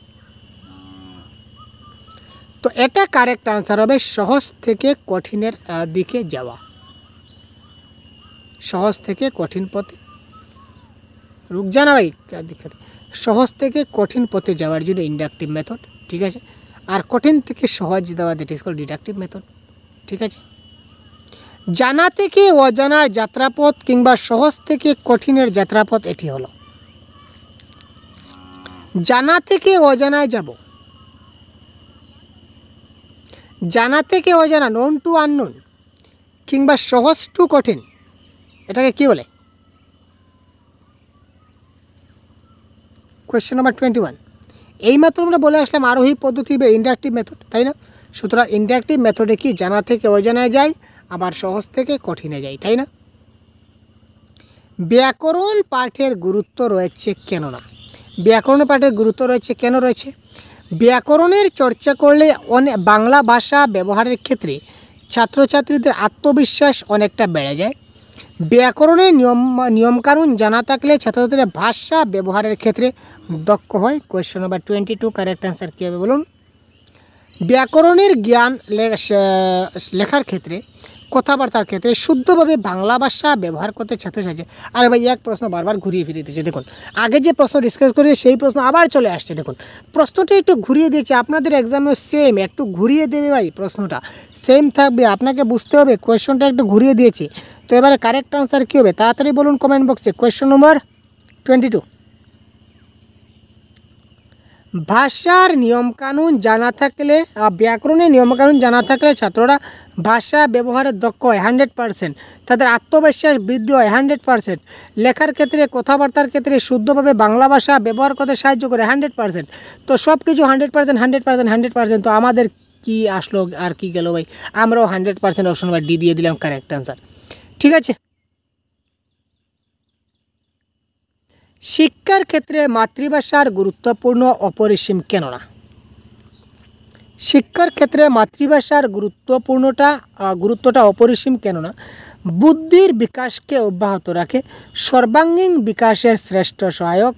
तो এটা কারেক্ট आंसर হবে সহজ থেকে কঠিনের দিকে যাওয়া। সহজ থেকে কঠিন পথে, রুক জানা ভাই क्या दिक्कत है, সহজ থেকে কঠিন পথে যাওয়ার জন্য ইন্ডাকটিভ মেথড, ঠিক আছে। আর কঠিন থেকে সহজ দেওয়া that is called deductive method, ঠিক আছে। জানা থেকে অজানার যাত্রাপথ কিংবা সহজ থেকে কঠিনের যাত্রাপথ এটি হলো। জানা থেকে অজানায় যাব, জানা থেকে অজানা, নন টু আননোন, কিংবা সহজ টু কঠিন, এটাকে কি বলে? Question number 21। এইমাত্র আমরা বলে আসলাম আরোহী পদ্ধতি বা ইন্ডাকটিভ মেথড, তাই না? সুতরাং ইন্ডাকটিভ মেথডে কি জানা থেকে অজানায় যায়, আবার সহজ থেকে কঠিনে যায়, তাই না? ব্যাকরণ পাঠের গুরুত্ব রয়েছে কেন না? ব্যাকরণ পাঠের গুরুত্ব রয়েছে কেন রয়েছে? ব্যাকরণের চর্চা করলে বাংলা ভাষা ব্যবহারের ক্ষেত্রে ছাত্রছাত্রীদের আত্মবিশ্বাস অনেকটা বেড়ে যায়। ব্যাকরণের নিয়মকানুন জানা থাকলে ছাত্রছাত্রীরা ভাষা ব্যবহারের ক্ষেত্রে দক্ষ হয়। কোয়েশ্চেন নাম্বার 22, কারেক্ট অ্যান্সার কী হবে বলুন? ব্যাকরণের জ্ঞান লেখার ক্ষেত্রে, কথাবার্তার ক্ষেত্রে শুদ্ধভাবে বাংলা ভাষা ব্যবহার করতে ছাত্রছাত্রী। আরে ভাই, এক প্রশ্ন বারবার ঘুরিয়ে ফিরিয়ে দিচ্ছে দেখুন। আগে যে প্রশ্ন ডিসকাস করেছে সেই প্রশ্ন আবার চলে আসছে দেখুন। প্রশ্নটা একটু ঘুরিয়ে দিয়েছে, আপনাদের এক্সামেও সেম একটু ঘুরিয়ে দেবে ভাই, প্রশ্নটা সেম থাকবে, আপনাকে বুঝতে হবে। কোয়েশ্চনটা একটু ঘুরিয়ে দিয়েছে, তো এবারে কারেক্ট আনসার কী হবে তাড়াতাড়ি বলুন কমেন্ট বক্সে। কোয়েশ্চন নম্বর 22। ভাষার নিয়মকানুন জানা থাকলে, ব্যাকরণের নিয়মকানুন জানা থাকলে ছাত্ররা ভাষা ব্যবহারে দক্ষ হয় 100%, তাদের আত্মবিশ্বাস বৃদ্ধি হয় 100%, লেখার ক্ষেত্রে, কথাবার্তার ক্ষেত্রে শুদ্ধভাবে বাংলা ভাষা ব্যবহার করতে সাহায্য করে 100%। তো সব কিছু 100%, 100%, 100%। তো আমাদের কি আসলো আর কি গেল ভাই? আমরাও 100% অপশন নাম্বার ডি দিয়ে দিলাম কারেক্ট আনসার, ঠিক আছে। শিক্ষার ক্ষেত্রে মাতৃভাষার গুরুত্বপূর্ণ অপরিসীম কেন না? শিক্ষার ক্ষেত্রে মাতৃভাষার গুরুত্বটা অপরিসীম কেননা বুদ্ধির বিকাশকে অব্যাহত রাখে, সর্বাঙ্গীন বিকাশের শ্রেষ্ঠ সহায়ক,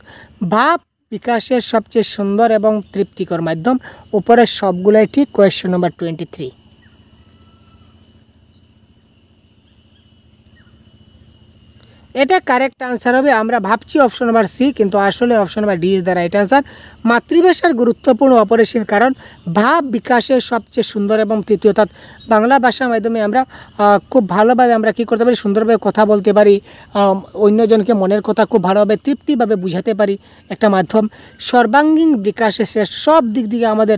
ভাব বিকাশের সবচেয়ে সুন্দর এবং তৃপ্তিকর মাধ্যম। উপরের সবগুলাই ঠিক। Question number 23। এটা কারেক্ট আনসার হবে। আমরা ভাবছি অপশন নাম্বার সি, কিন্তু আসলে option number D is the right answer. মাতৃভাষার গুরুত্বপূর্ণ অপরিসীম কারণ ভাব বিকাশের সবচেয়ে সুন্দর এবং তৃতীয়, অর্থাৎ বাংলা ভাষার মাধ্যমে আমরা খুব ভালোভাবে আমরা কী করতে পারি, সুন্দরভাবে কথা বলতে পারি, অন্যজনকে মনের কথা খুব ভালোভাবে তৃপ্তিভাবে বুঝাতে পারি, একটা মাধ্যম। সর্বাঙ্গীন বিকাশের শ্রেষ্ঠ, সব দিক থেকে আমাদের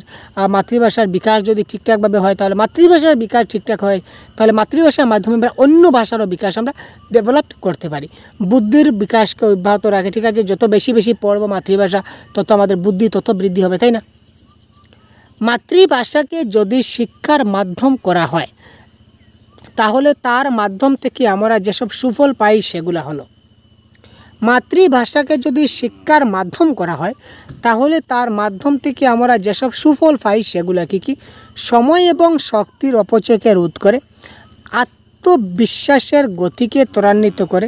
মাতৃভাষার বিকাশ যদি ঠিকঠাকভাবে হয়, তাহলে মাতৃভাষার বিকাশ ঠিকঠাক হয়, তাহলে মাতৃভাষার মাধ্যমে আমরা অন্য ভাষারও বিকাশ আমরা ডেভেলপ করতে পারি। বুদ্ধির বিকাশকে অব্যাহত রাখে, ঠিক আছে। যত বেশি বেশি পড়ব মাতৃভাষা, তত আমাদের বুদ্ধি তত বৃদ্ধি হবে, তাই না? মাতৃভাষাকে যদি শিক্ষার মাধ্যম করা হয়, তাহলে তার মাধ্যম থেকে আমরা যেসব সুফল পাই সেগুলো হলো, মাতৃভাষাকে যদি শিক্ষার মাধ্যম করা হয়, তাহলে তার মাধ্যম থেকে আমরা যেসব সুফল পাই সেগুলো কী? সময় এবং শক্তির অপচয়কে রোধ করে, আত্মবিশ্বাসের গতিকে ত্বরান্বিত করে,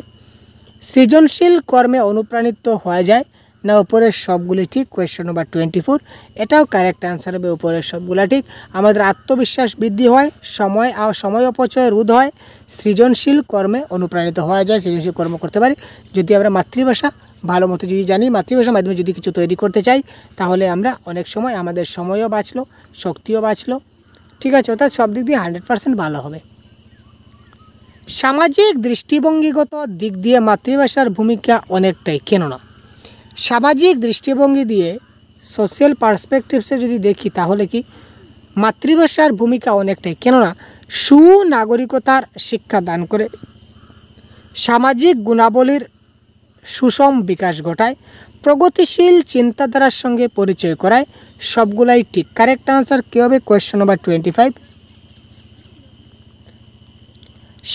সৃজনশীল কর্মে অনুপ্রাণিত হওয়া যায় না। উপরের সবগুলি ঠিক। Question number 24। এটাও কারেক্ট আনসার হবে। উপরের সবগুলো ঠিক। আমাদের আত্মবিশ্বাস বৃদ্ধি হয়, সময় অপচয় রোধ হয়, সৃজনশীল কর্মে অনুপ্রাণিত হওয়া যায়, সৃজনশীল কর্ম করতে পারি যদি আমরা মাতৃভাষা ভালো মতো যদি জানি, মাতৃভাষার মাধ্যমে যদি কিছু তৈরি করতে চাই, তাহলে আমরা অনেক সময় আমাদের সময়ও বাঁচলো, শক্তিও বাঁচলো, ঠিক আছে। অর্থাৎ সব দিক দিয়ে 100% ভালো হবে। সামাজিক দৃষ্টিভঙ্গিগত দিক দিয়ে মাতৃভাষার ভূমিকা অনেকটাই কেন না? সামাজিক দৃষ্টিভঙ্গি দিয়ে, সোশ্যাল পার্সপেক্টিভসে যদি দেখি, তাহলে কি মাতৃভাষার ভূমিকা অনেকটাই, কেননা সুনাগরিকতার শিক্ষা দান করে, সামাজিক গুণাবলীর সুষম বিকাশ ঘটায়, প্রগতিশীল চিন্তাধারার সঙ্গে পরিচয় করায়। সবগুলাই ঠিক। কারেক্ট আনসার কী হবে? Question number 25।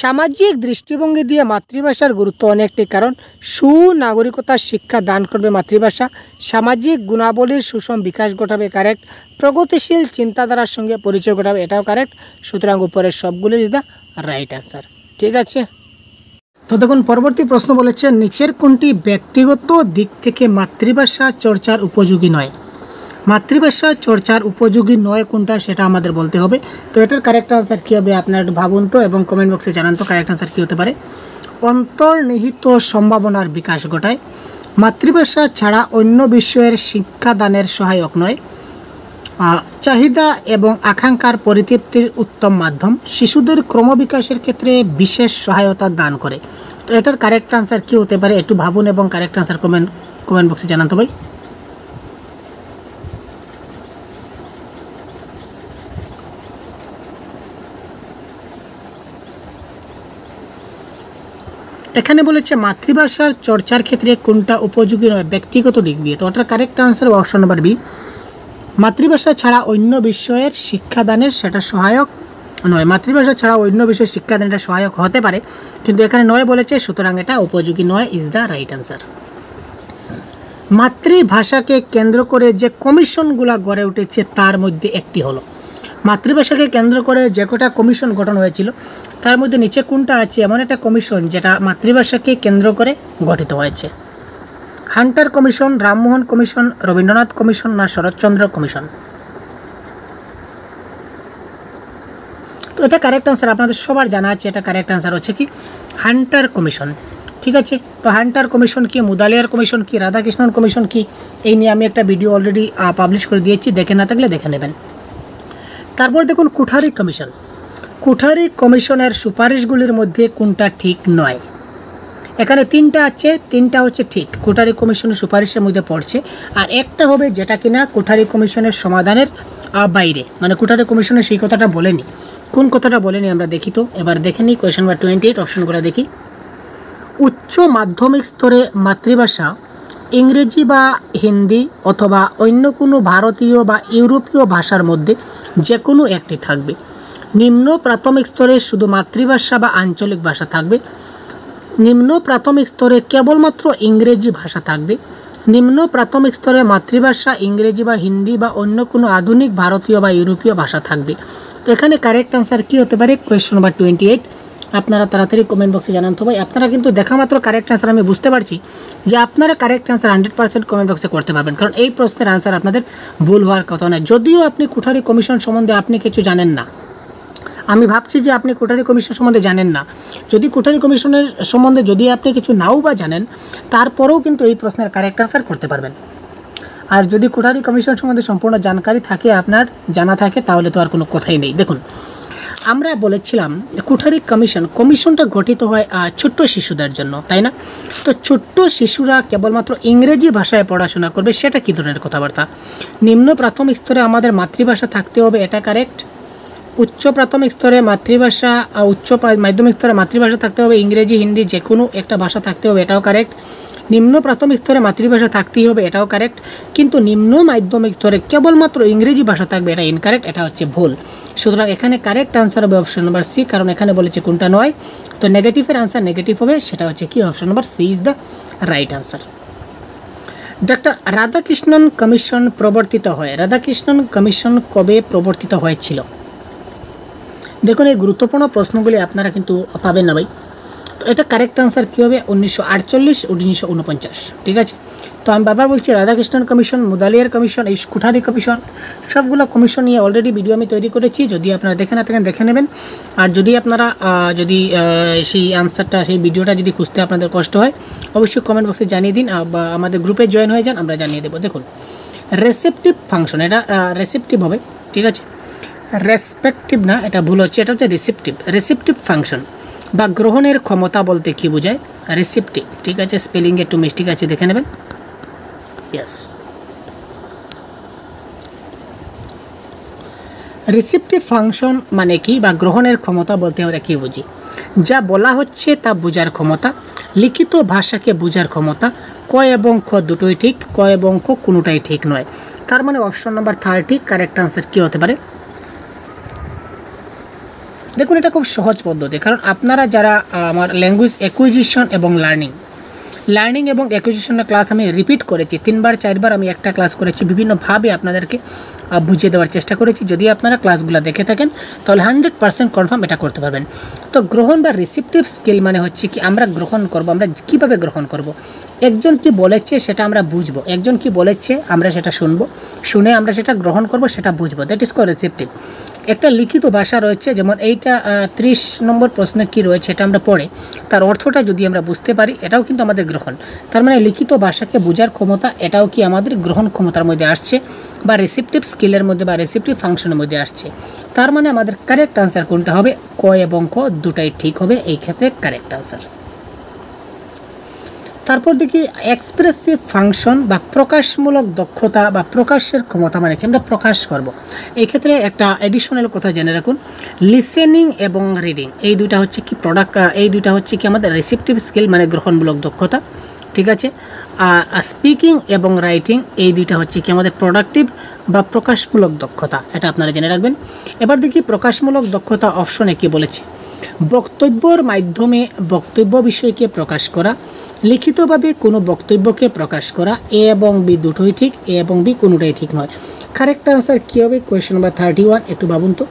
সামাজিক দৃষ্টিভঙ্গি দিয়ে মাতৃভাষার গুরুত্ব অনেকটাই, কারণ সুনাগরিকতার শিক্ষা দান করবে মাতৃভাষা, সামাজিক গুণাবলীর সুষম বিকাশ ঘটাবে, কারেক্ট, প্রগতিশীল চিন্তাধারার সঙ্গে পরিচয় ঘটাবে, এটাও কারেক্ট। সুতরাং উপরের সবগুলো ইজ দ্য রাইট আনসার, ঠিক আছে। তো দেখুন, পরবর্তী প্রশ্ন বলেছে, নিচের কোনটি ব্যক্তিগত দিক থেকে মাতৃভাষা চর্চার উপযোগী নয়? মাতৃভাষা চর্চার উপযোগী নয় কোনটা, সেটা আমাদের বলতে হবে। তো এটার কারেক্ট আনসার কী হবে আপনারা একটু ভাবুন তো, এবং কমেন্ট বক্সে জানান তো কারেক্ট আনসার কী হতে পারে। অন্তর্নিহিত সম্ভাবনার বিকাশ ঘটায়, মাতৃভাষা ছাড়া অন্য বিষয়ের শিক্ষাদানের সহায়ক নয়, চাহিদা এবং আকাঙ্ক্ষার পরিতৃপ্তির উত্তম মাধ্যম, শিশুদের ক্রমবিকাশের ক্ষেত্রে বিশেষ সহায়তা দান করে। তো এটার কারেক্ট আনসার কী হতে পারে একটু ভাবুন এবং কারেক্ট আনসার কমেন্ট বক্সে জানান তো ভাই। এখানে বলেছে মাতৃভাষার চর্চার ক্ষেত্রে কোনটা উপযোগী নয় ব্যক্তিগত দিক দিয়ে। তো ওটার correct answer option number B, মাতৃভাষা ছাড়া অন্য বিষয়ের শিক্ষাদানের সেটা সহায়ক নয়। মাতৃভাষা ছাড়া অন্য বিষয়ের শিক্ষাদান এটা সহায়ক হতে পারে, কিন্তু এখানে নয় বলেছে, সুতরাং এটা উপযোগী নয় ইজ দ্য রাইট আনসার। মাতৃভাষাকে কেন্দ্র করে যে কমিশনগুলো গড়ে উঠেছে তার মধ্যে একটি হলো, মাতৃভাষাকে কেন্দ্র করে যে কটা কমিশন গঠন হয়েছিল তার মধ্যে নিচে কোনটা আছে এমন একটা কমিশন যেটা মাতৃভাষাকে কেন্দ্র করে গঠিত হয়েছে? Hunter commission, Rammohan commission, Rabindranath commission না শরৎচন্দ্র কমিশন? তো এটা কারেক্ট আনসার আপনাদের সবার জানা আছে, এটা কারেক্ট আনসার হচ্ছে কি হান্টার কমিশন, ঠিক আছে। তো হান্টার কমিশন কি, মুদালিয়ার কমিশন কি, রাধাকৃষ্ণন কমিশন কি, এই নিয়ে আমি একটা ভিডিও অলরেডি পাবলিশ করে দিয়েছি, দেখে না থাকলে দেখে নেবেন। তারপর দেখুন কুঠারি কমিশন, কুঠারি কমিশনের সুপারিশগুলির মধ্যে কোনটা ঠিক নয়? এখানে তিনটা আছে, তিনটা হচ্ছে ঠিক, কুঠারি কমিশনের সুপারিশের মধ্যে পড়ছে, আর একটা হবে যেটা কিনা কুঠারি কমিশনের সমাধানের বাইরে, মানে কুঠারি কমিশনের সেই কথাটা বলেনি। কোন কথাটা বলেনি আমরা দেখি তো, এবার দেখে নিই। কোয়েশ্চেন নাম্বার 28 অপশনগুলো দেখি। উচ্চ মাধ্যমিক স্তরে মাতৃভাষা ইংরেজি বা হিন্দি অথবা অন্য কোনো ভারতীয় বা ইউরোপীয় ভাষার মধ্যে যে কোনো একটি থাকবে। নিম্ন প্রাথমিক স্তরে শুধু মাতৃভাষা বা আঞ্চলিক ভাষা থাকবে। নিম্ন প্রাথমিক স্তরে কেবলমাত্র ইংরেজি ভাষা থাকবে। নিম্ন প্রাথমিক স্তরে মাতৃভাষা ইংরেজি বা হিন্দি বা অন্য কোনো আধুনিক ভারতীয় বা ইউরোপীয় ভাষা থাকবে। তো এখানে কারেক্ট আনসার কী হতে পারে? Question number 28। আপনারা তাড়াতাড়ি কমেন্ট বক্সে জানান তো ভাই। আপনারা কিন্তু দেখা মাত্র কারেক্ট আনসার আমি বুঝতে পারছি যে আপনারা কারেক্ট আনসার 100% কমেন্ট বক্সে করতে পারবেন, কারণ এই প্রশ্নের আনসার আপনাদের ভুল হওয়ার কথা নয়। যদিও আপনি কোঠারি কমিশন সম্বন্ধে আপনি কিছু জানেন না, আমি ভাবছি যে আপনি কোঠারি কমিশন সম্বন্ধে জানেন না। যদি কোঠারি কমিশনের সম্বন্ধে যদি আপনি কিছু নাও বা জানেন, তারপরেও কিন্তু এই প্রশ্নের কারেক্ট আনসার করতে পারবেন। আর যদি কোঠারি কমিশন সম্বন্ধে সম্পূর্ণ জানকারি থাকে, আপনার জানা থাকে, তাহলে তো আর কোনো কথাই নেই। দেখুন, আমরা বলেছিলাম কোঠারি কমিশনটা গঠিত হয় ছোট্ট শিশুদের জন্য, তাই না? তো ছোট্ট শিশুরা কেবলমাত্র ইংরেজি ভাষায় পড়াশোনা করবে, সেটা কী ধরনের কথাবার্তা? নিম্ন প্রাথমিক স্তরে আমাদের মাতৃভাষা থাকতে হবে, এটা কারেক্ট। উচ্চ প্রাথমিক স্তরে মাতৃভাষা, উচ্চ মাধ্যমিক স্তরে মাতৃভাষা থাকতে হবে ইংরেজি হিন্দি যে কোনো একটা ভাষা থাকতে হবে, এটাও কারেক্ট। নিম্ন প্রাথমিক স্তরে মাতৃভাষা থাকতেই হবে, এটাও কারেক্ট। কিন্তু নিম্ন মাধ্যমিক স্তরে কেবলমাত্র ইংরেজি ভাষা থাকবে, এটা ইনকারেক্ট, এটা হচ্ছে ভুল। সুতরাং এখানে কারেক্ট আনসার হবে অপশন নাম্বার সি, কারণ এখানে বলেছে কোনটা নয়। তো নেগেটিভের আনসার নেগেটিভ হবে, সেটা হচ্ছে কি option number C is the right answer. Doctor Radhakrishnan commission প্রবর্তিত হয়। রাধাকৃষ্ণন কমিশন কবে প্রবর্তিত হয়েছিল? দেখুন, এই গুরুত্বপূর্ণ প্রশ্নগুলি আপনারা কিন্তু পাবেন না ভাই। তো এটা কারেক্ট আনসার কী হবে? 1948, 1949। ঠিক আছে। তো আমি বারবার বলছি, রাধাকৃষ্ণন কমিশন, মুদালিয়ার কমিশন, এই কোঠারি কমিশন, সবগুলো কমিশন নিয়ে অলরেডি ভিডিও আমি তৈরি করেছি। যদি আপনারা দেখে না থাকেন দেখে নেবেন। আর যদি আপনারা সেই আনসারটা, সেই ভিডিওটা যদি খুঁজতে আপনাদের কষ্ট হয়, অবশ্যই কমেন্ট বক্সে জানিয়ে দিন বা আমাদের গ্রুপে জয়েন হয়ে যান, আমরা জানিয়ে দেবো। দেখুন, রেসেপটিভ ফাংশন, এটা রেসেপটিভ হবে। ঠিক আছে, রেসপেক্টিভ না, এটা ভুল হচ্ছে, এটা হচ্ছে রিসেপটিভ। রিসেপটিভ ফাংশন বা গ্রহণের ক্ষমতা বলতে কি বোঝায়? রিসেপটিভ। ঠিক আছে, স্পেলিং একটু মিস্টেক আছে, দেখে নেবেন। ইয়েস, রিসেপটিভ ফাংশন মানে কি বা গ্রহণের ক্ষমতা বলতে আমরা কী বুঝি? যা বলা হচ্ছে তা বোঝার ক্ষমতা, লিখিত ভাষাকে বোঝার ক্ষমতা। ক এবং খ দুটোই ঠিক, ক এবং খ কোনোটাই ঠিক নয়। তার মানে অপশন নাম্বার 30 কারেক্ট আনসার কী হতে পারে? দেখুন, এটা খুব সহজ পদ্ধতি, কারণ আপনারা যারা আমার ল্যাঙ্গুয়েজ অ্যাকুইজিশন এবং লার্নিং এবং অ্যাকুইজিশনের ক্লাস আমি রিপিট করেছি 3বার 4বার, আমি একটা ক্লাস করেছি, বিভিন্নভাবে আপনাদেরকে বুঝিয়ে দেওয়ার চেষ্টা করেছি। যদি আপনারা ক্লাসগুলো দেখে থাকেন তাহলে 100% কনফার্ম এটা করতে পারবেন। তো গ্রহণ বা রিসিপটিভ স্কিল মানে হচ্ছে কি, আমরা গ্রহণ করব, আমরা কীভাবে গ্রহণ করব? একজন কি বলেছে সেটা আমরা বুঝবো, একজন কি বলেছে আমরা সেটা শুনবো, শুনে আমরা সেটা গ্রহণ করব, সেটা বুঝবো, দ্যাট ইজ কল রিসিপটিভ। একটা লিখিত ভাষা রয়েছে, যেমন এইটা 30 নম্বর প্রশ্নে কী রয়েছে এটা আমরা পড়ে তার অর্থটা যদি আমরা বুঝতে পারি, এটাও কিন্তু আমাদের গ্রহণ। তার মানে লিখিত ভাষাকে বোঝার ক্ষমতা, এটাও কি আমাদের গ্রহণ ক্ষমতার মধ্যে আসছে বা রিসিপটিভ স্কিলের মধ্যে বা রিসিপটিভ ফাংশনের মধ্যে আসছে। তার মানে আমাদের কারেক্ট আনসার কোনটা হবে? ক এবং খ দুটাই ঠিক হবে এই ক্ষেত্রে কারেক্ট আনসার। তারপর দেখি এক্সপ্রেসিভ ফাংশন বা প্রকাশমূলক দক্ষতা বা প্রকাশের ক্ষমতা মানে কি, আমরা প্রকাশ করব। এই ক্ষেত্রে একটা এডিশনাল কথা জেনে রাখুন, লিসেনিং এবং রিডিং এই দুইটা হচ্ছে কি এই দুইটা হচ্ছে কি আমাদের রিসিপটিভ স্কিল মানে গ্রহণমূলক দক্ষতা। ঠিক আছে, আর স্পিকিং এবং রাইটিং এই দুইটা হচ্ছে কি আমাদের প্রোডাক্টিভ বা প্রকাশমূলক দক্ষতা, এটা আপনারা জেনে রাখবেন। এবার দেখি প্রকাশমূলক দক্ষতা অপশনে কি বলেছে, বক্তব্যের মাধ্যমে বক্তব্য বিষয়কে প্রকাশ করা, লিখিতভাবে কোনো বক্তব্যকে প্রকাশ করা। এ এবং বি দুটোই ঠিক, এ এবং বি কোনোটাই ঠিক নয়। কারেক্ট আনসার কী হবে? কোয়েশ্চন নাম্বার 31, একটু ভাবুন তো।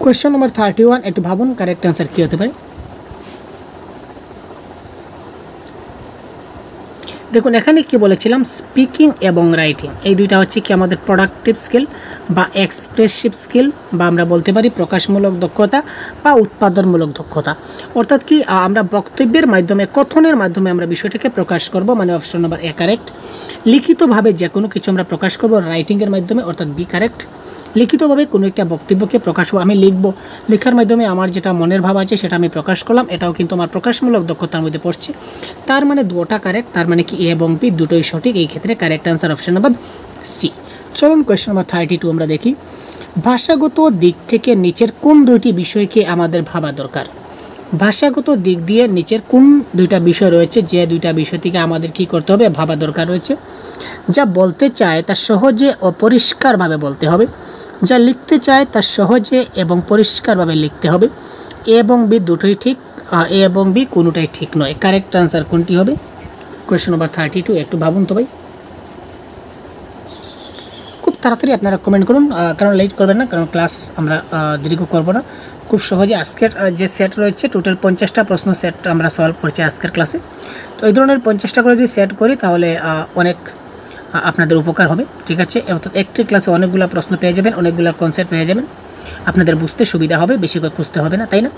কোয়েশ্চন নাম্বার 31, একটু ভাবুন কারেক্ট আনসার কী হতে পারে। দেখুন, এখানে কি বলেছিলাম, স্পিকিং এবং রাইটিং এই দুইটা হচ্ছে কি আমাদের প্রোডাক্টিভ স্কিল বা এক্সপ্রেসিভ স্কিল, বা আমরা বলতে পারি প্রকাশমূলক দক্ষতা বা উৎপাদনমূলক দক্ষতা। অর্থাৎ কি আমরা বক্তব্যের মাধ্যমে, কথনের মাধ্যমে আমরা বিষয়টাকে প্রকাশ করব, মানে অপশন নাম্বার এ কারেক্ট। লিখিতভাবে যে কোনো কিছু আমরা প্রকাশ করব রাইটিংয়ের মাধ্যমে, অর্থাৎ বি কারেক্ট। লিখিতভাবে কোনো একটা বক্তব্যকে প্রকাশ, আমি লিখব, লেখার মাধ্যমে আমার যেটা মনের ভাব আছে সেটা আমি প্রকাশ করলাম, এটাও কিন্তু আমার প্রকাশমূলক দক্ষতার মধ্যে পড়ছে। তার মানে দুটোটা কারেক্ট, তার মানে কি এ এবং বি দুটোই সঠিক। এই ক্ষেত্রে correct answer option number C. চলুন কোয়েশ্চন নাম্বার 32 আমরা দেখি, ভাষাগত দিক থেকে নিচের কোন দুইটি বিষয়কে আমাদের ভাবা দরকার? ভাষাগত দিক দিয়ে নিচের কোন দুইটা বিষয় রয়েছে যে দুইটা বিষয় থেকে আমাদের কি করতে হবে, ভাবা দরকার রয়েছে? যা বলতে চায় তা সহজে অপরিষ্কারভাবে বলতে হবে, যা লিখতে চায় তা সহজে এবং পরিষ্কারভাবে লিখতে হবে। এ এবং বি দুটোই ঠিক, এ এবং বি কোনোটাই ঠিক নয়। কারেক্ট আনসার কোনটি হবে? Question number 32। একটু ভাবুন তো ভাই, খুব তাড়াতাড়ি আপনারা কমেন্ট করুন, কারণ লেট করবেন না, কারণ ক্লাস আমরা দীর্ঘ করব না। খুব সহজে আজকের যে সেট রয়েছে টোটাল 50টা প্রশ্ন সেট আমরা সলভ করছি আজকের ক্লাসে। তো এই ধরনের 50টা করে যদি সেট করি তাহলে অনেক আপনাদের উপকার হবে, ঠিক আছে। একটি ক্লাসে অনেকগুলো প্রশ্ন পেয়ে যাবেন, অনেকগুলো কনসেপ্ট পেয়ে যাবেন, আপনাদের বুঝতে সুবিধা হবে, বেশি করে খুঁজতে হবে না, তাই না?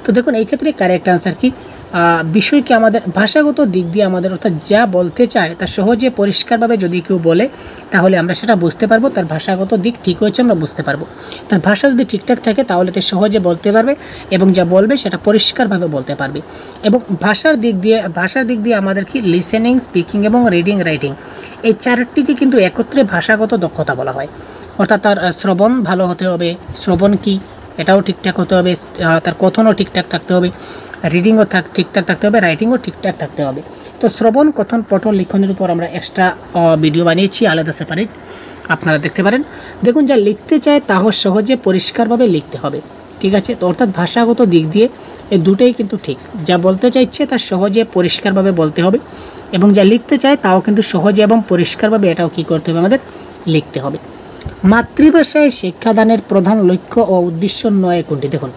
তো দেখুন এই ক্ষেত্রে কারেক্ট আনসার কি, বিষয়কে আমাদের ভাষাগত দিক দিয়ে আমাদের অর্থাৎ যা বলতে চায় তা সহজে পরিষ্কারভাবে যদি কেউ বলে তাহলে আমরা সেটা বুঝতে পারবো, তার ভাষাগত দিক ঠিক হয়েছে আমরা বুঝতে পারবো। তার ভাষা যদি ঠিকঠাক থাকে তাহলে সে সহজে বলতে পারবে এবং যা বলবে সেটা পরিষ্কারভাবে বলতে পারবে। এবং ভাষার দিক দিয়ে আমাদের কি লিসেনিং, স্পিকিং এবং রিডিং, রাইটিং এই চারটিকে কিন্তু একত্রে ভাষাগত দক্ষতা বলা হয়। অর্থাৎ তার শ্রবণ ভালো হতে হবে, শ্রবণ কি এটাও ঠিকঠাক হতে হবে, তার কথনও ঠিকঠাক থাকতে হবে, রিডিংও ঠিকঠাক থাকতে হবে, রাইটিংও ঠিকঠাক থাকতে হবে। তো শ্রবণ, কথন, পঠন, লিখনের উপর আমরা এক্সট্রা ভিডিও বানিয়েছি আলাদা সেপারেট, আপনারা দেখতে পারেন। দেখুন যা লিখতে চায় তাও সহজে পরিষ্কারভাবে লিখতে হবে, ঠিক আছে। তো অর্থাৎ ভাষাগত দিক দিয়ে এই দুটোই কিন্তু ঠিক, যা বলতে চাইছে তা সহজে পরিষ্কারভাবে বলতে হবে এবং যা লিখতে চায় তাও কিন্তু সহজে এবং পরিষ্কারভাবে এটাও কী করতে হবে, আমাদের লিখতে হবে। মাতৃভাষায় শিক্ষাদানের প্রধান লক্ষ্য ও উদ্দেশ্য নয় কোনটি? দেখুন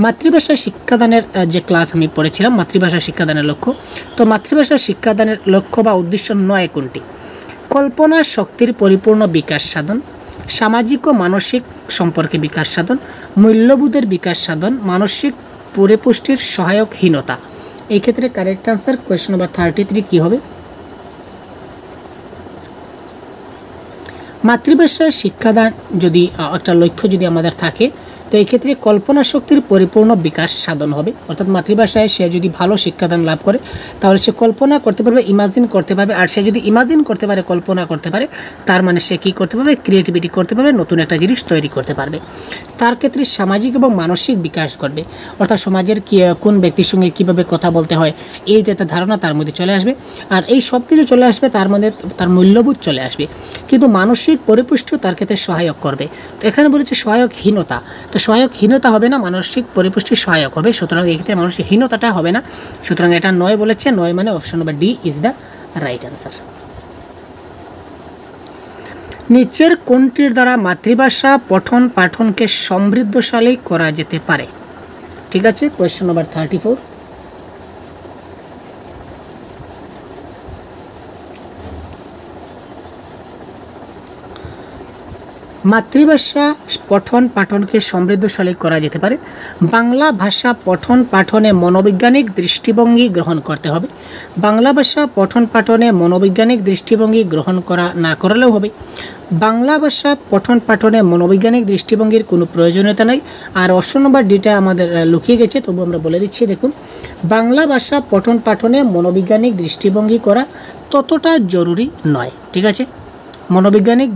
মাতৃভাষায় শিক্ষাদানের যে ক্লাস আমি পড়েছিলাম মাতৃভাষা শিক্ষাদানের লক্ষ্য, তো মাতৃভাষা শিক্ষাদানের লক্ষ্য বা উদ্দেশ্য নয় কোনটি? কল্পনা শক্তির পরিপূর্ণ বিকাশ সাধন, সামাজিক ও মানসিক সম্পর্কে বিকাশ সাধন, মূল্যবোধের বিকাশ সাধন, মানসিক পরিপুষ্টির সহায়কহীনতা। এই ক্ষেত্রে কারেক্ট আনসার কোয়েশ্চন নাম্বার 33 কী হবে? মাতৃভাষায় শিক্ষাদান যদি একটা লক্ষ্য যদি আমাদের থাকে তো এই ক্ষেত্রে কল্পনা শক্তির পরিপূর্ণ বিকাশ সাধন হবে। অর্থাৎ মাতৃভাষায় সে যদি ভালো শিক্ষাদান লাভ করে তাহলে সে কল্পনা করতে পারবে, ইমাজিন করতে পারবে, আর সে যদি ইমাজিন করতে পারে, কল্পনা করতে পারে, তার মানে সে কী করতে পারবে, ক্রিয়েটিভিটি করতে পারবে, নতুন একটা জিনিস তৈরি করতে পারবে। তার ক্ষেত্রে সামাজিক এবং মানসিক বিকাশ ঘটবে, অর্থাৎ সমাজের কোন ব্যক্তির সঙ্গে কীভাবে কথা বলতে হয় এই যে একটা ধারণা তার মধ্যে চলে আসবে, আর এই সব কিছু চলে আসবে তার মধ্যে, তার মূল্যবোধ চলে আসবে। কিন্তু মানসিক পরিপুষ্টিও তার ক্ষেত্রে সহায়ক করবে। তো এখানে বলেছে সহায়কহীনতা, তো সহায়কহীনতা হবে না, মানসিক পরিপুষ্টি সহায়ক হবে। সুতরাং এই ক্ষেত্রে মানসিক হীনতাটা হবে না, সুতরাং এটা নয় বলেছে, নয় মানে option number D is the right answer. নিচের কোনটির দ্বারা মাতৃভাষা পঠন পাঠনকে সমৃদ্ধশালী করা যেতে পারে? ঠিক আছে, কোয়েশ্চন নাম্বার 34। মাতৃভাষা পঠন পাঠনকে সমৃদ্ধশালী করা যেতে পারে। বাংলা ভাষা পঠন পাঠনে মনোবৈজ্ঞানিক দৃষ্টিভঙ্গি গ্রহণ করতে হবে। বাংলা ভাষা পঠন পাঠনে মনোবৈজ্ঞানিক দৃষ্টিভঙ্গি গ্রহণ করা না করালেও হবে। বাংলা ভাষা পঠন পাঠনে মনোবৈজ্ঞানিক দৃষ্টিভঙ্গির কোনো প্রয়োজনীয়তা নেই। আর অপশন নম্বর ডিটা আমাদের লুকিয়ে গেছে, তবু আমরা বলে দিচ্ছি। দেখুন বাংলা ভাষা পঠন পাঠনে মনোবৈজ্ঞানিক দৃষ্টিভঙ্গি করা ততটা জরুরি নয়, ঠিক আছে। মনোবৈজ্ঞানিক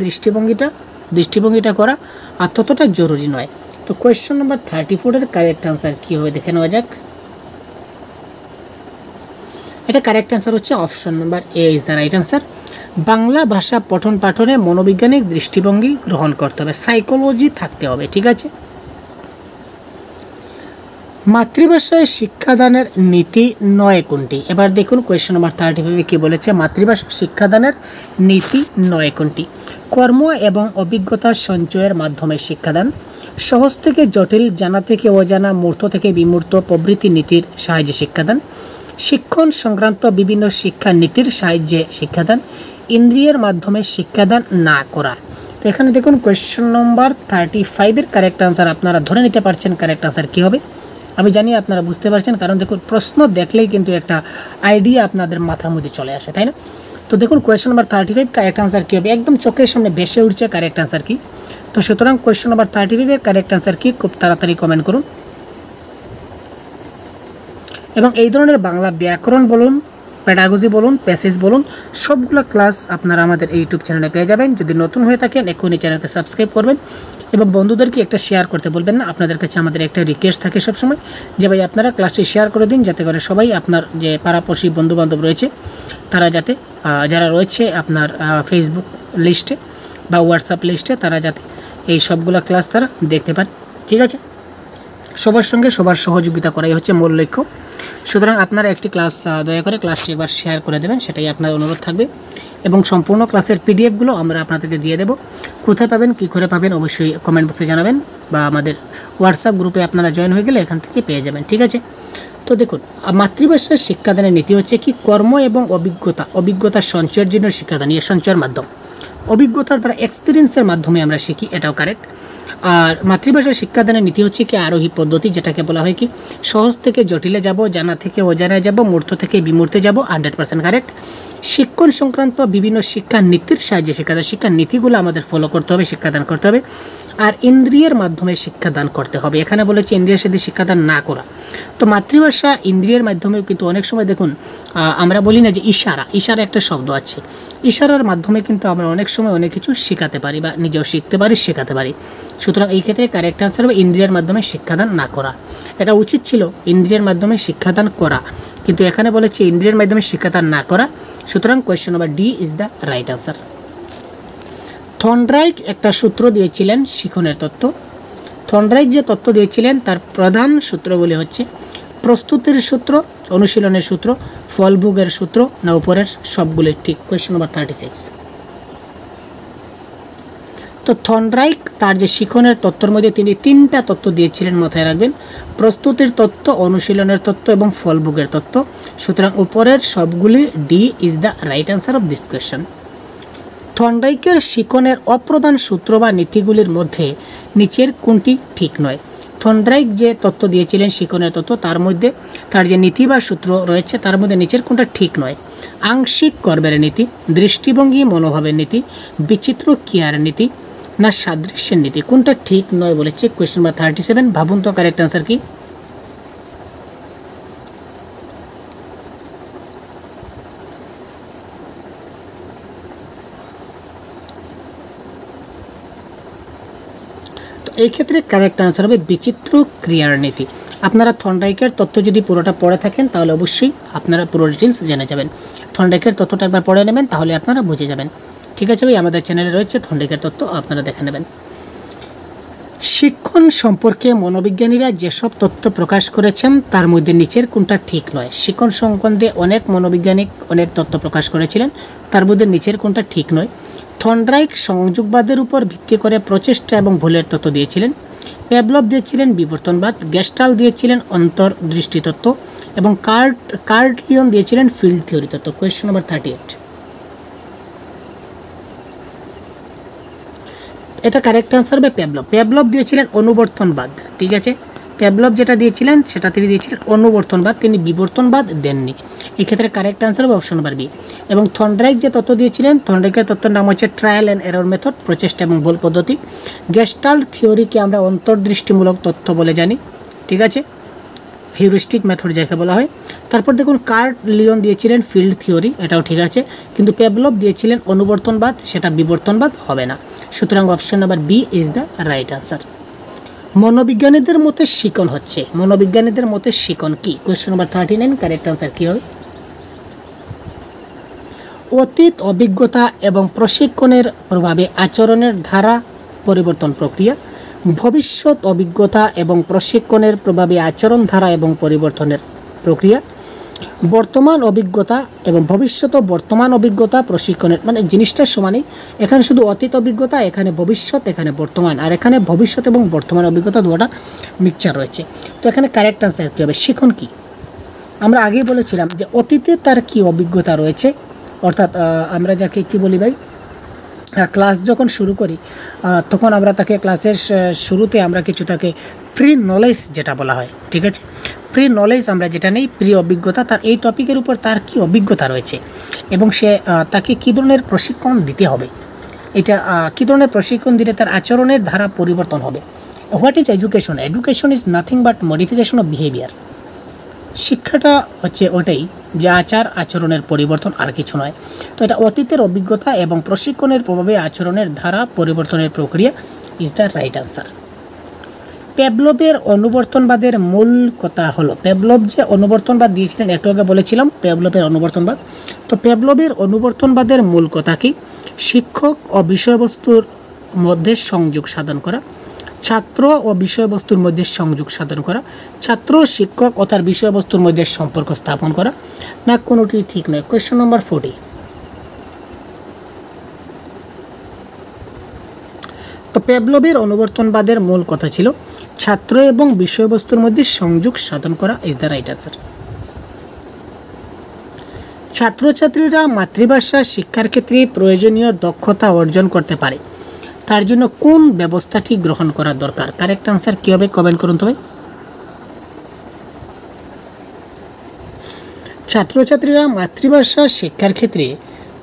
দৃষ্টিভঙ্গিটা করা আর ততটা জরুরি নয়। তো কোয়েশ্চন নাম্বার 34-এর কারেক্ট আনসার কী হবে দেখে নেওয়া যাক। এটা কারেক্ট আনসার হচ্ছে option number A is the right answer. Bangla ভাষা পঠন পাঠনে মনোবৈজ্ঞানিক দৃষ্টিভঙ্গি গ্রহণ করতে হবে, সাইকোলজি থাকতে হবে, ঠিক আছে। মাতৃভাষায় শিক্ষাদানের নীতি নয় কোনটি? এবার দেখুন কোয়েশ্চন নাম্বার 35 কি বলেছে, মাতৃভাষা শিক্ষাদানের নীতি নয় কোনটি? কর্ম এবং অভিজ্ঞতা সঞ্চয়ের মাধ্যমে শিক্ষাদান, সহজ থেকে জটিল, জানা থেকে অজানা, মূর্ত থেকে বিমূর্ত প্রভৃতি নীতির সাহায্যে শিক্ষাদান, শিক্ষণ সংক্রান্ত বিভিন্ন শিক্ষা নীতির সাহায্যে শিক্ষাদান, ইন্দ্রিয়ের মাধ্যমে শিক্ষাদান না করা। তো এখানে দেখুন কোয়েশ্চন নম্বর 35-এর কারেক্ট আনসার আপনারা ধরে নিতে পারছেন কারেক্ট আনসার কী হবে। আমি জানি আপনারা বুঝতে পারছেন, কারণ দেখুন প্রশ্ন দেখলেই কিন্তু একটা আইডিয়া আপনাদের মাথার মধ্যে চলে আসে, তাই না? তো দেখুন কোয়েশ্চন নাম্বার 35 কারেক্ট আনসার কী হবে, একদম চোখের সামনে ভেসে উঠছে কারেক্ট আনসার কি। তো সুতরাং কোয়েশ্চন নাম্বার 35-এর কারেক্ট আনসার কি, খুব তাড়াতাড়ি কমেন্ট করুন। এবং এই ধরনের বাংলা ব্যাকরণ বলুন, প্যাডাগজি বলুন, প্যাসেজ বলুন, সবগুলো ক্লাস আপনারা আমাদের ইউটিউব চ্যানেলে পেয়ে যাবেন। যদি নতুন হয়ে থাকেন এখনই চ্যানেলকে সাবস্ক্রাইব করবেন এবং বন্ধুদেরকে একটা শেয়ার করতে বলবেন না। আপনাদের কাছে আমাদের একটা রিকোয়েস্ট থাকে সবসময় যে ভাই আপনারা ক্লাসটি শেয়ার করে দিন, যাতে করে সবাই আপনার যে পাড়াপড়শি বন্ধুবান্ধব রয়েছে তারা যাতে যারা রয়েছে আপনার ফেসবুক লিস্টে বা হোয়াটসঅ্যাপ লিস্টে তারা যাতে এই সবগুলো ক্লাস তারা দেখতে পারে। ঠিক আছে, সবার সঙ্গে সবার সহযোগিতা করাই হচ্ছে মূল লক্ষ্য। সুতরাং আপনারা একটি ক্লাস দয়া করে ক্লাসটি একবার শেয়ার করে দেবেন, সেটাই আপনার অনুরোধ থাকবে। এবং সম্পূর্ণ ক্লাসের পিডিএফগুলো আমরা আপনাদেরকে দিয়ে দেবো। কোথায় পাবেন, কী করে পাবেন, অবশ্যই কমেন্ট বক্সে জানাবেন, বা আমাদের হোয়াটসঅ্যাপ গ্রুপে আপনারা জয়েন হয়ে গেলে এখান থেকে পেয়ে যাবেন। ঠিক আছে, তো দেখুন, মাতৃভাষার শিক্ষাদানের নীতি হচ্ছে কি, কর্ম এবং অভিজ্ঞতা সঞ্চয়ের জন্য শিক্ষাদান, সঞ্চয়ের মাধ্যম, অভিজ্ঞতার দ্বারা এক্সপিরিয়েন্সের মাধ্যমে আমরা শিখি, এটাও কারেক্ট। আর মাতৃভাষার শিক্ষাদানের নীতি হচ্ছে কি আরোহী পদ্ধতি, যেটাকে বলা হয় কি সহজ থেকে জটিলে যাব, জানা থেকে অজানায় যাব, মূর্ত থেকে বিমূর্তে যাব, 100% কারেক্ট। শিক্ষণ সংক্রান্ত বিভিন্ন শিক্ষা নীতির সাহায্যে শিক্ষাদান, শিক্ষার নীতিগুলো আমাদের ফলো করতে হবে, শিক্ষাদান করতে হবে। আর ইন্দ্রিয়ের মাধ্যমে শিক্ষাদান করতে হবে, এখানে বলেছে ইন্দ্রিয়ের সাথে শিক্ষাদান না করা। তো মাতৃভাষা ইন্দ্রিয়ের মাধ্যমেও কিন্তু অনেক সময় দেখুন, আমরা বলি না যে ইশারা একটা শব্দ আছে, ইশারার মাধ্যমে কিন্তু আমরা অনেক সময় অনেক কিছু শেখাতে পারি, বা নিজেও শিখতে পারি, শেখাতে পারি। সুতরাং এই ক্ষেত্রে কারেক্ট আনসার হবে ইন্দ্রিয়ের মাধ্যমে শিক্ষাদান না করা। এটা উচিত ছিল ইন্দ্রিয়ের মাধ্যমে শিক্ষাদান করা, কিন্তু এখানে বলেছে ইন্দ্রিয়ের মাধ্যমে শিক্ষাদান না করা। সুতরাং question number D is the right answer. Thorndike একটা সূত্র দিয়েছিলেন শিখনের তত্ত্ব। থর্নডাইক যে তত্ত্ব দিয়েছিলেন তার প্রধান সূত্রগুলি হচ্ছে প্রস্তুতির সূত্র, অনুশীলনের সূত্র, ফলভোগের সূত্র, না উপরের সবগুলি ঠিক। Question number 36। তো থর্নডাইক তার যে শিখনের তত্ত্বের মধ্যে তিনি 3টা তত্ত্ব দিয়েছিলেন, মাথায় রাখবেন, প্রস্তুতির তত্ত্ব, অনুশীলনের তত্ত্ব এবং ফলভোগের তত্ত্ব। সুতরাং উপরের সবগুলি D is the right answer of this question. থর্নডাইকের শিখনের অপ্রধান সূত্র বা নীতিগুলির মধ্যে নিচের কোনটি ঠিক নয়? থর্নডাইক যে তত্ত্ব দিয়েছিলেন শিখনের তত্ত্ব, তার মধ্যে তার যে নীতি বা সূত্র রয়েছে তার মধ্যে নিচের কোনটা ঠিক নয়? আংশিক কর্মের নীতি, দৃষ্টিভঙ্গি মনোভাবের নীতি, বিচিত্র ক্রিয়ার নীতি, না সাদৃশ্যের নীতি? কোনটা ঠিক নয় বলেছে? Question number 37। ভাবুন তো কারেক্ট আনসার কি? এই ক্ষেত্রে কারেক্ট আনসার হবে বিচিত্র ক্রিয়ার নীতি। আপনারা থর্নডাইকের তত্ত্ব যদি পুরোটা পড়ে থাকেন তাহলে অবশ্যই আপনারা পুরো ডিটেলস জেনে যাবেন। থর্নডাইকের তত্ত্বটা একবার পড়ে নেবেন, তাহলে আপনারা বুঝে যাবেন। ঠিক আছে ভাই, আমাদের চ্যানেলে রয়েছে থর্নডাইকের তত্ত্ব, আপনারা দেখে নেবেন। শিক্ষণ সম্পর্কে মনোবিজ্ঞানীরা যেসব তথ্য প্রকাশ করেছেন তার মধ্যে নিচের কোনটা ঠিক নয়? শিক্ষণ সম্বন্ধে অনেক মনোবিজ্ঞানিক অনেক তথ্য প্রকাশ করেছিলেন, তার মধ্যে নিচের কোনটা ঠিক নয়? থর্নডাইক সংযোগবাদের উপর ভিত্তি করে প্রচেষ্টা এবং ভুলের তত্ত্ব দিয়েছিলেন। প্যাভলভ দিয়েছিলেন বিবর্তনবাদ, গেস্টাল দিয়েছিলেন অন্তর্দৃষ্টি তত্ত্ব, এবং কার্ল লিওন দিয়েছিলেন ফিল্ড থিওরি তত্ত্ব। Question number 38। এটা কারেক্ট আনসার হবে প্যাভলভ দিয়েছিলেন অনুবর্তনবাদ। ঠিক আছে, প্যাভলভ যেটা দিয়েছিলেন সেটা তিনি দিয়েছিলেন অনুবর্তনবাদ, তিনি বিবর্তনবাদ দেননি। এই ক্ষেত্রে কারেক্ট আনসার হবে অপশন নাম্বার বি। এবং থর্নডাইক যে তত্ত্ব দিয়েছিলেন, থর্নডাইকের তত্ত্বের নাম হচ্ছে ট্রায়াল অ্যান্ড এরর মেথড, প্রচেষ্টা এবং ভুল পদ্ধতি। গেস্টাল্ট থিওরিকে আমরা অন্তর্দৃষ্টিমূলক তত্ত্ব বলে জানি। ঠিক আছে, হিউরিস্টিক মেথড যাকে বলা হয়। তারপর দেখুন কার্ল লিওন দিয়েছিলেন ফিল্ড থিওরি, এটাও ঠিক আছে, কিন্তু প্যাভলভ দিয়েছিলেন অনুবর্তনবাদ, সেটা বিবর্তনবাদ হবে না। সুতরাং option number B is the right answer. মনোবিজ্ঞানীদের মতে শিখন হচ্ছে, মনোবিজ্ঞানীদের মতে শিখন কি? Question number 39। কারেক্ট আনসার কি হবে? অতীত অভিজ্ঞতা এবং প্রশিক্ষণের প্রভাবে আচরণের ধারা পরিবর্তন প্রক্রিয়া, ভবিষ্যৎ অভিজ্ঞতা এবং প্রশিক্ষণের প্রভাবে আচরণ ধারা এবং পরিবর্তনের প্রক্রিয়া, বর্তমান অভিজ্ঞতা এবং ভবিষ্যৎ ও বর্তমান অভিজ্ঞতা প্রশিক্ষণের, মানে জিনিসটা সমানই। এখানে শুধু অতীত অভিজ্ঞতা, এখানে ভবিষ্যৎ, এখানে বর্তমান, আর এখানে ভবিষ্যৎ এবং বর্তমান অভিজ্ঞতা দুটো মিক্সচার রয়েছে। তো এখানে কারেক্ট আনসার কী হবে? শিখন কি? আমরা আগেই বলেছিলাম যে অতীতে তার কি অভিজ্ঞতা রয়েছে, অর্থাৎ আমরা যাকে কি বলি ভাই, ক্লাস যখন শুরু করি তখন আমরা তাকে ক্লাসের শুরুতে আমরা কিছু তাকে প্রি নলেজ যেটা বলা হয়। ঠিক আছে, প্রি নলেজ আমরা যেটা নেই, প্রি অভিজ্ঞতা, তার এই টপিকের উপর তার কি অভিজ্ঞতা রয়েছে এবং সে তাকে কী ধরনের প্রশিক্ষণ দিতে হবে, এটা কী ধরনের প্রশিক্ষণ দিলে তার আচরণের ধারা পরিবর্তন হবে। What is education? Education is nothing but modification of behaviour. শিক্ষাটা হচ্ছে ওটাই যে আচার আচরণের পরিবর্তন, আর কিছু নয়। তো এটা অতীতের অভিজ্ঞতা এবং প্রশিক্ষণের প্রভাবে আচরণের ধারা পরিবর্তনের প্রক্রিয়া ইজ দ্য রাইট আনসার। প্যাভলভের অনুবর্তনবাদের মূল কথা হলো, প্যাভলভ যে অনুবর্তনবাদ দিয়েছিলেন একটু আগে বলেছিলাম প্যাভলভের অনুবর্তনবাদ। তো প্যাভলভের অনুবর্তনবাদের মূল কথা কি? শিক্ষক ও বিষয়বস্তুর মধ্যে সংযোগ সাধন করা, ছাত্র ও বিষয়বস্তুর মধ্যে সংযোগ সাধন করা, ছাত্র শিক্ষক ও তার বিষয়বস্তুর মধ্যে সম্পর্ক স্থাপন করা, না কোনোটি ঠিক নয়। কোয়েশ্চন নম্বর 40। তো পেভলভের অনুবর্তনবাদের মূল কথা ছিল ছাত্র এবং বিষয়বস্তুর মধ্যে সংযোগ সাধন করা ইজ দ্য রাইট আনসার। ছাত্রছাত্রীরা মাতৃভাষা শিক্ষার ক্ষেত্রে প্রয়োজনীয় দক্ষতা অর্জন করতে পারে, তার জন্য কোন ব্যবস্থাটি গ্রহণ করা দরকার? কারেক্ট আনসার কী হবে কমেন্ট করুন তো ভাই। ছাত্রছাত্রীরা মাতৃভাষা শিক্ষার ক্ষেত্রে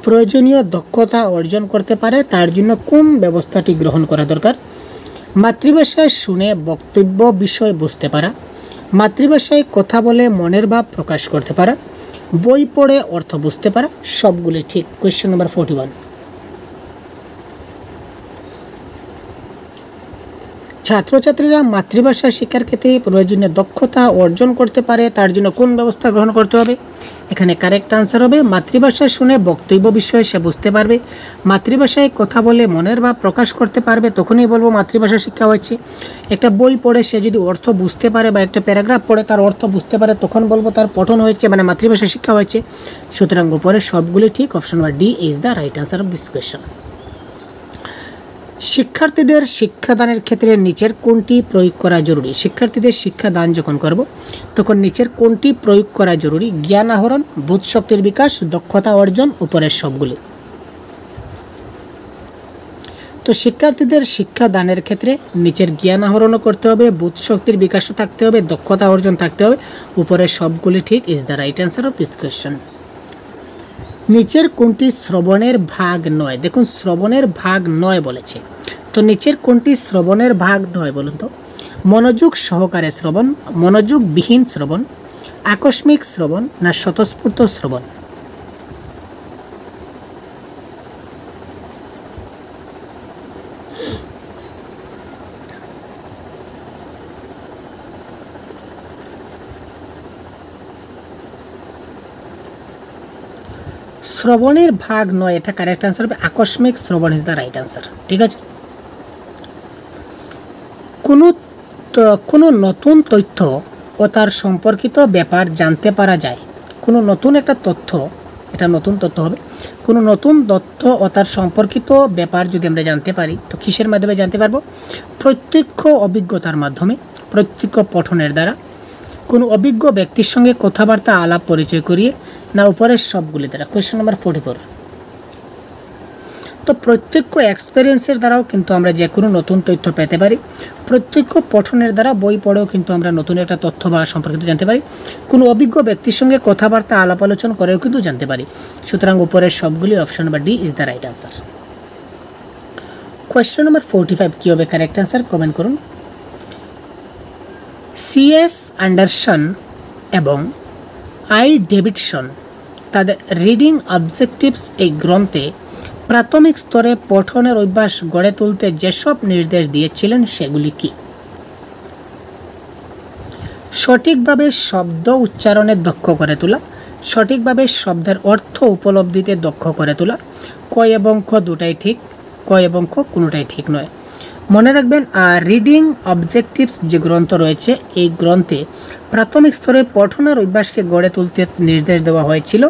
প্রয়োজনীয় দক্ষতা অর্জন করতে পারে, তার জন্য কোন ব্যবস্থাটি গ্রহণ করা দরকার? মাতৃভাষায় শুনে বক্তব্য বিষয় বুঝতে পারা, মাতৃভাষায় কথা বলে মনের ভাব প্রকাশ করতে পারা, বই পড়ে অর্থ বুঝতে পারা, সবগুলি ঠিক। Question number 41। ছাত্রছাত্রীরা মাতৃভাষা শিক্ষার ক্ষেত্রে প্রয়োজনীয় দক্ষতা অর্জন করতে পারে, তার জন্য কোন ব্যবস্থা গ্রহণ করতে হবে? এখানে কারেক্ট আনসার হবে মাতৃভাষা শুনে বক্তব্য বিষয় সে বুঝতে পারবে, মাতৃভাষায় কথা বলে মনের ভাব প্রকাশ করতে পারবে, তখনই বলবো মাতৃভাষা শিক্ষা হচ্ছে। একটা বই পড়ে সে যদি অর্থ বুঝতে পারে বা একটা প্যারাগ্রাফ পড়ে তার অর্থ বুঝতে পারে, তখন বলবো তার পঠন হয়েছে, মানে মাতৃভাষা শিক্ষা হয়েছে। সুতরাং উপরে সবগুলি ঠিক, option number D is the right answer of this question. শিক্ষার্থীদের শিক্ষাদানের ক্ষেত্রে নিচের কোনটি প্রয়োগ করা জরুরি? শিক্ষার্থীদের শিক্ষাদান যখন করব তখন নিচের কোনটি প্রয়োগ করা জরুরি? জ্ঞান আহরণ, বোধশক্তির বিকাশ, দক্ষতা অর্জন, উপরের সবগুলি। তো শিক্ষার্থীদের শিক্ষাদানের ক্ষেত্রে নিচের জ্ঞান আহরণও করতে হবে, বোধশক্তির বিকাশও থাকতে হবে, দক্ষতা অর্জন থাকতে হবে, উপরের সবগুলি ঠিক is the right answer of this question. নিচের কোনটি শ্রবণের ভাগ নয়? দেখুন শ্রবণের ভাগ নয় বলেছে, তো নিচের কোনটি শ্রবণের ভাগ নয় বলুন তো? মনোযোগ সহকারে শ্রবণ, মনোযোগবিহীন শ্রবণ, আকস্মিক শ্রবণ, না স্বতঃস্ফূর্ত শ্রবণ? শ্রবণের ভাগ নয়, এটা কারেক্ট আনসার হবে আকস্মিক শ্রবণ ইজ দ্য রাইট আনসার। ঠিক আছে। কোনো নতুন তথ্য ও তার সম্পর্কিত ব্যাপার জানতে পারা যায়। কোনো নতুন একটা তথ্য, এটা নতুন তথ্য হবে, কোনো নতুন তথ্য ও তার সম্পর্কিত ব্যাপার যদি আমরা জানতে পারি তো কিসের মাধ্যমে জানতে পারবো? প্রত্যক্ষ অভিজ্ঞতার মাধ্যমে, প্রত্যক্ষ পঠনের দ্বারা, কোনো অভিজ্ঞ ব্যক্তির সঙ্গে কথাবার্তা আলাপ পরিচয় করিয়ে, না উপরের সবগুলি দ্বারা। Question number 44। তো প্রত্যক্ষ এক্সপেরিয়েন্সের দ্বারাও কিন্তু আমরা যে কোনো নতুন তথ্য পেতে পারি, প্রত্যক্ষ পঠনের দ্বারা বই পড়েও কিন্তু আমরা নতুন একটা তথ্য বা সম্পর্কিত জানতে পারি, কোনো অভিজ্ঞ ব্যক্তির সঙ্গে কথাবার্তা আলাপ আলোচনা করেও কিন্তু জানতে পারি। সুতরাং উপরের সবগুলি option number D is the right answer. Question number 45 কী হবে কারেক্ট আনসার কমেন্ট করুন। সিএস অ্যান্ডারসন এবং আই ডেভিডসন তাদের রিডিং অবজেক্টিভস এই গ্রন্থে প্রাথমিক স্তরে পঠনের অভ্যাস গড়ে তুলতে যেসব নির্দেশ দিয়েছিলেন সেগুলি কি? সঠিকভাবে শব্দ উচ্চারণে দক্ষ করে তোলা, সঠিকভাবে শব্দের অর্থ উপলব্ধিতে দক্ষ করে তোলা, ক এবং খ দুটাই ঠিক, ক এবং খ কোনোটাই ঠিক নয়। মনে রাখবেন রিডিং অবজেক্টিভস যে গ্রন্থ রয়েছে এই গ্রন্থে প্রাথমিক স্তরে পঠনের অভ্যাসকে গড়ে তুলতে নির্দেশ দেওয়া হয়েছিল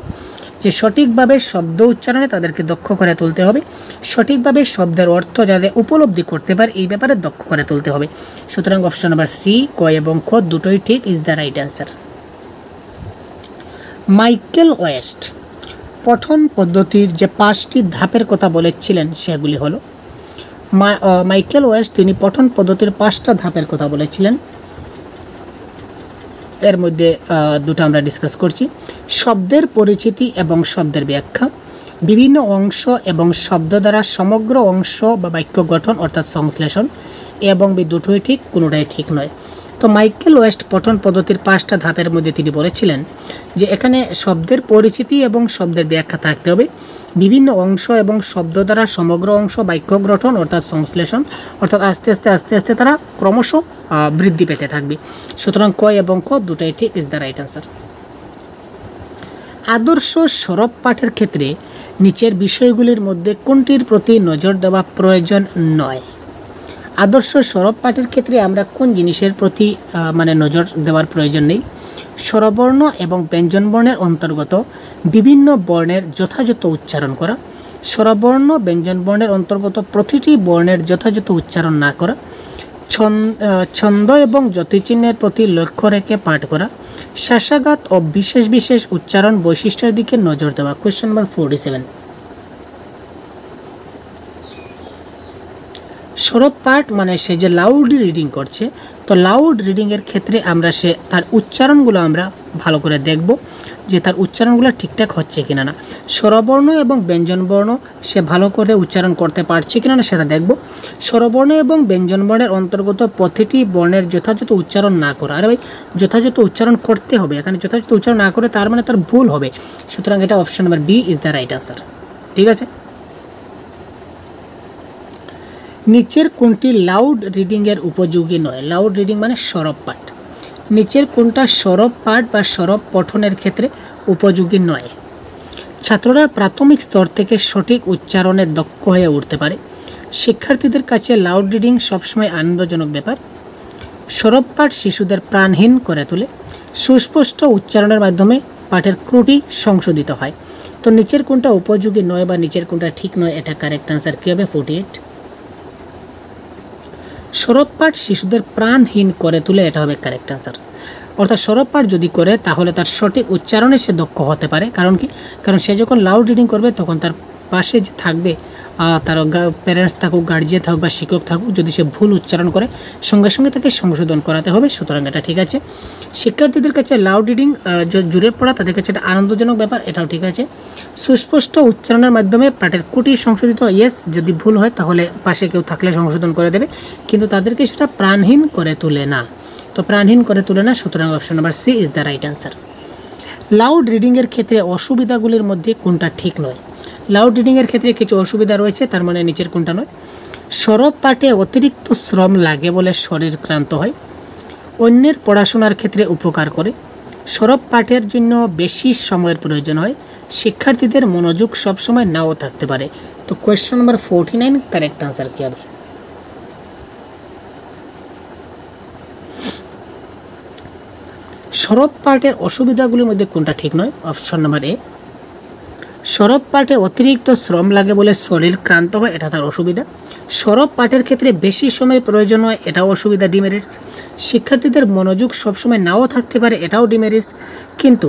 যে সঠিকভাবে শব্দ উচ্চারণে তাদেরকে দক্ষ করে তুলতে হবে, সঠিকভাবে শব্দের অর্থ যাতে উপলব্ধি করতে পারে এই ব্যাপারে দক্ষ করে তুলতে হবে। সুতরাং অপশন নাম্বার সি ক এবং খ দুটোই ঠিক is the right answer. Michael West পঠন পদ্ধতির যে 5টি ধাপের কথা বলেছিলেন সেগুলি হলো, মাইকেল ওয়েস্ট তিনি পঠন পদ্ধতির 5টা ধাপের কথা বলেছিলেন। এর মধ্যে দুটো আমরা ডিসকাস করছি। শব্দের পরিচিতি এবং শব্দের ব্যাখ্যা, বিভিন্ন অংশ এবং শব্দ দ্বারা সমগ্র অংশ বা বাক্য গঠন অর্থাৎ সংশ্লেষণ, এবং দুটোই ঠিক কোনোটাই ঠিক নয়। তো মাইকেল ওয়েস্ট পঠন পদ্ধতির 5টা ধাপের মধ্যে তিনি বলেছিলেন যে এখানে শব্দের পরিচিতি এবং শব্দের ব্যাখ্যা থাকতে হবে, বিভিন্ন অংশ এবং শব্দ দ্বারা সমগ্র অংশ বাক্য গঠন অর্থাৎ সংশ্লেষণ, অর্থাৎ আস্তে আস্তে আস্তে আস্তে তারা ক্রমশ বৃদ্ধি পেতে থাকবে। সুতরাং ক এবং খ দুটাই ঠিক ইজ দ্য রাইট অ্যান্সার। আদর্শ সরব পাঠের ক্ষেত্রে নিচের বিষয়গুলির মধ্যে কোনটির প্রতি নজর দেওয়া প্রয়োজন নয়? আদর্শ সরব পাঠের ক্ষেত্রে আমরা কোন জিনিসের প্রতি নজর দেওয়ার প্রয়োজন নেই? স্বরবর্ণ এবং ব্যঞ্জনবর্ণের অন্তর্গত বিভিন্ন বর্ণের যথাযথ উচ্চারণ করা, স্বরবর্ণ ব্যঞ্জনবর্ণের অন্তর্গত প্রতিটি বর্ণের যথাযথ উচ্চারণ না করা, ছন্দ এবং যতিচিহ্নের প্রতি লক্ষ্য রেখে পাঠ করা, শ্বাসাঘাত ও বিশেষ বিশেষ উচ্চারণ বৈশিষ্ট্যের দিকে নজর দেওয়া। Question number 47। সরব পাঠ মানে সে যে লাউডলি রিডিং করছে, তো লাউড রিডিংয়ের ক্ষেত্রে আমরা তার উচ্চারণগুলো আমরা ভালো করে দেখব যে তার উচ্চারণগুলো ঠিকঠাক হচ্ছে কিনা না। স্বরবর্ণ এবং ব্যঞ্জনবর্ণ সে ভালো করে উচ্চারণ করতে পারছে কিনা না সেটা দেখব। স্বরবর্ণ এবং ব্যঞ্জনবর্ণের অন্তর্গত প্রতিটি বর্ণের যথাযথ উচ্চারণ না করা। আরে ভাই, যথাযথ উচ্চারণ করতে হবে, এখানে যথাযথ উচ্চারণ না করে তার মানে তার ভুল হবে। সুতরাং এটা option number B is the right answer. ঠিক আছে। নিচের কোনটি লাউড রিডিংয়ের উপযোগী নয়? লাউড রিডিং মানে সরব পাঠ। নিচের কোনটা সরব পাঠ বা সরব পঠনের ক্ষেত্রে উপযোগী নয়? ছাত্ররা প্রাথমিক স্তর থেকে সঠিক উচ্চারণে দক্ষ হয়ে উঠতে পারে। শিক্ষার্থীদের কাছে লাউড রিডিং সবসময় আনন্দজনক ব্যাপার। সরব পাঠ শিশুদের প্রাণহীন করে তোলে। সুস্পষ্ট উচ্চারণের মাধ্যমে পাঠের ত্রুটি সংশোধিত হয়। তো নিচের কোনটা উপযোগী নয় বা নিচের কোনটা ঠিক নয়, এটা কারেক্ট আনসার কী হবে? 48। সরব পাঠ শিশুদের প্রাণহীন করে তুলে, এটা হবে কারেক্ট আনসার। অর্থাৎ সরব পাঠ যদি করে তাহলে তার সঠিক উচ্চারণে সে দক্ষ হতে পারে। কারণ কি? কারণ সে যখন লাউড রিডিং করবে তখন তার পাশে যে থাকবে তার প্যারেন্টস থাকুক, গার্জিয়ান থাকুক বা শিক্ষক থাকুক, যদি সে ভুল উচ্চারণ করে সঙ্গে সঙ্গে তাকে সংশোধন করাতে হবে। সুতরাং এটা ঠিক আছে। শিক্ষার্থীদের কাছে লাউড রিডিং জুড়ে পড়া তাদের কাছে এটা আনন্দজনক ব্যাপার, এটাও ঠিক আছে। সুস্পষ্ট উচ্চারণের মাধ্যমে পাঠের ত্রুটি সংশোধিত, ইয়েস। যদি ভুল হয় তাহলে পাশে কেউ থাকলে সংশোধন করে দেবে, কিন্তু তাদেরকে সেটা প্রাণহীন করে তোলে না। তো প্রাণহীন করে তোলে না, সুতরাং option number C is the right answer. Loud রিডিংয়ের ক্ষেত্রে অসুবিধাগুলির মধ্যে কোনটা ঠিক নয়? লাউড রিডিংয়ের ক্ষেত্রে কিছু অসুবিধা রয়েছে, তার মানে নিচের কোনটা নয়? সরব পাঠে অতিরিক্ত শ্রম লাগে বলে শরীর ক্লান্ত হয়। অন্যের পড়াশোনার ক্ষেত্রে উপকার করে। সরব পাঠের জন্য বেশি সময়ের প্রয়োজন হয়। শিক্ষার্থীদের মনোযোগ সবসময় নাও থাকতে পারে। তো কোয়েশ্চন নাম্বার 49 কারেক্ট আনসার কী হবে? সরব পাঠের অসুবিধাগুলির মধ্যে কোনটা ঠিক নয়? Option number A. সরব পাঠে অতিরিক্ত শ্রম লাগে বলে শরীর ক্লান্ত হয়, এটা তার অসুবিধা। সরব পাঠের ক্ষেত্রে বেশি সময় প্রয়োজন হয়, এটাও অসুবিধা, ডিমেরিটস। শিক্ষার্থীদের মনোযোগ সবসময় নাও থাকতে পারে, এটাও ডিমেরিটস। কিন্তু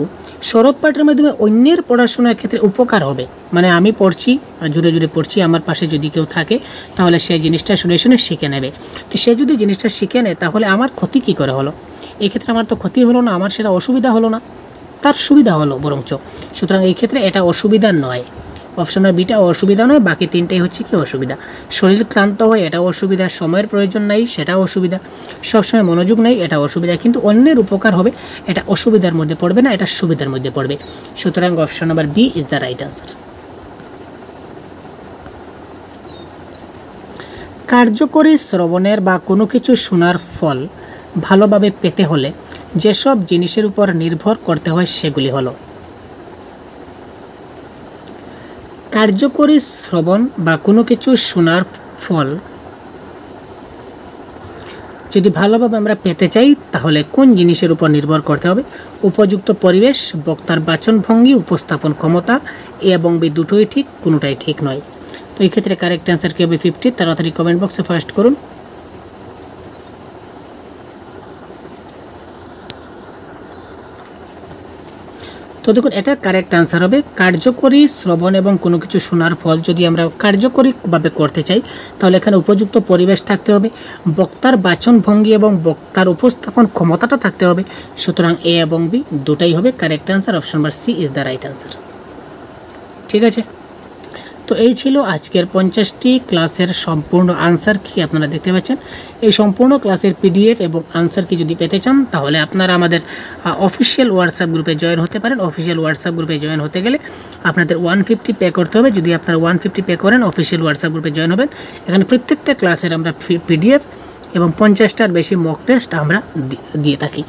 সরব পাঠের মাধ্যমে অন্যের পড়াশোনার ক্ষেত্রে উপকার হবে, মানে আমি পড়ছি, জুড়ে জুড়ে পড়ছি, আমার পাশে যদি কেউ থাকে তাহলে সেই জিনিসটা শুনে শুনে শিখে নেবে। তো সে যদি জিনিসটা শিখে নেয় তাহলে আমার ক্ষতি কী করে হলো? এক্ষেত্রে আমার তো ক্ষতি হলো না, আমার সেটা অসুবিধা হলো না, তার সুবিধা হলো বরঞ্চ। সুতরাং এই ক্ষেত্রে এটা অসুবিধা নয়। অপশনের বিটা অসুবিধা নয়, বাকি তিনটাই হচ্ছে কি অসুবিধা। শরীর ক্লান্ত হয়, এটাও অসুবিধা। সময়ের প্রয়োজন নাই, সেটাও অসুবিধা। সবসময় মনোযোগ নেই, এটা অসুবিধা। কিন্তু অন্যের উপকার হবে, এটা অসুবিধার মধ্যে পড়বে না, এটা সুবিধার মধ্যে পড়বে। সুতরাং option number B is the right answer. কার্যকরী শ্রবণের বা কোনো কিছু শোনার ফল ভালোভাবে পেতে হলে যেসব জিনিসের উপর নির্ভর করতে হয় সেগুলি হলো: কার্যকরী শ্রবণ বা কোনো কিছু শোনার ফল যদি ভালোভাবে আমরা পেতে চাই তাহলে কোন জিনিসের উপর নির্ভর করতে হবে? উপযুক্ত পরিবেশ, বক্তার বাচনভঙ্গি, উপস্থাপন ক্ষমতা। এ এবং বি দুটোই ঠিক, কোনোটাই ঠিক নয়। তো এই ক্ষেত্রে কারেক্ট অ্যান্সার কী হবে? 50। তাড়াতাড়ি কমেন্ট বক্সে ফার্স্ট করুন। তো দেখুন, এটার কারেক্ট আনসার হবে কার্যকরী শ্রবণ এবং কোনো কিছু শোনার ফল যদি আমরা কার্যকরীভাবে করতে চাই তাহলে এখানে উপযুক্ত পরিবেশ থাকতে হবে, বক্তার বাচনভঙ্গি এবং বক্তার উপস্থাপন ক্ষমতাটা থাকতে হবে। সুতরাং এ এবং বি দুটাই হবে correct answer. Option number C is the right answer. ঠিক আছে। তো এই ছিল আজকের 50টি ক্লাসের সম্পূর্ণ আনসার কি আপনারা দেখতে পাচ্ছেন। এই সম্পূর্ণ ক্লাসের পিডিএফ এবং আনসার কি যদি পেতে চান তাহলে আপনারা আমাদের অফিসিয়াল হোয়াটসঅ্যাপ গ্রুপে জয়েন হতে পারেন। অফিসিয়াল হোয়াটসঅ্যাপ গ্রুপে জয়েন হতে গেলে আপনাদের 150 পে করতে হবে। যদি আপনারা 150 পে করেন অফিসিয়াল হোয়াটসঅ্যাপ গ্রুপে জয়েন হবেন। এখানে প্রত্যেকটা ক্লাসের আমরা পিডিএফ এবং 50টার বেশি মক টেস্ট আমরা দিয়ে থাকি।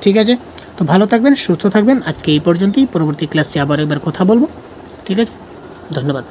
ঠিক আছে। তো ভালো থাকবেন, সুস্থ থাকবেন। আজকে এই পর্যন্তই। পরবর্তী ক্লাসে আবার একবার কথা বলবো। ঠিক আছে। ধন্যবাদ।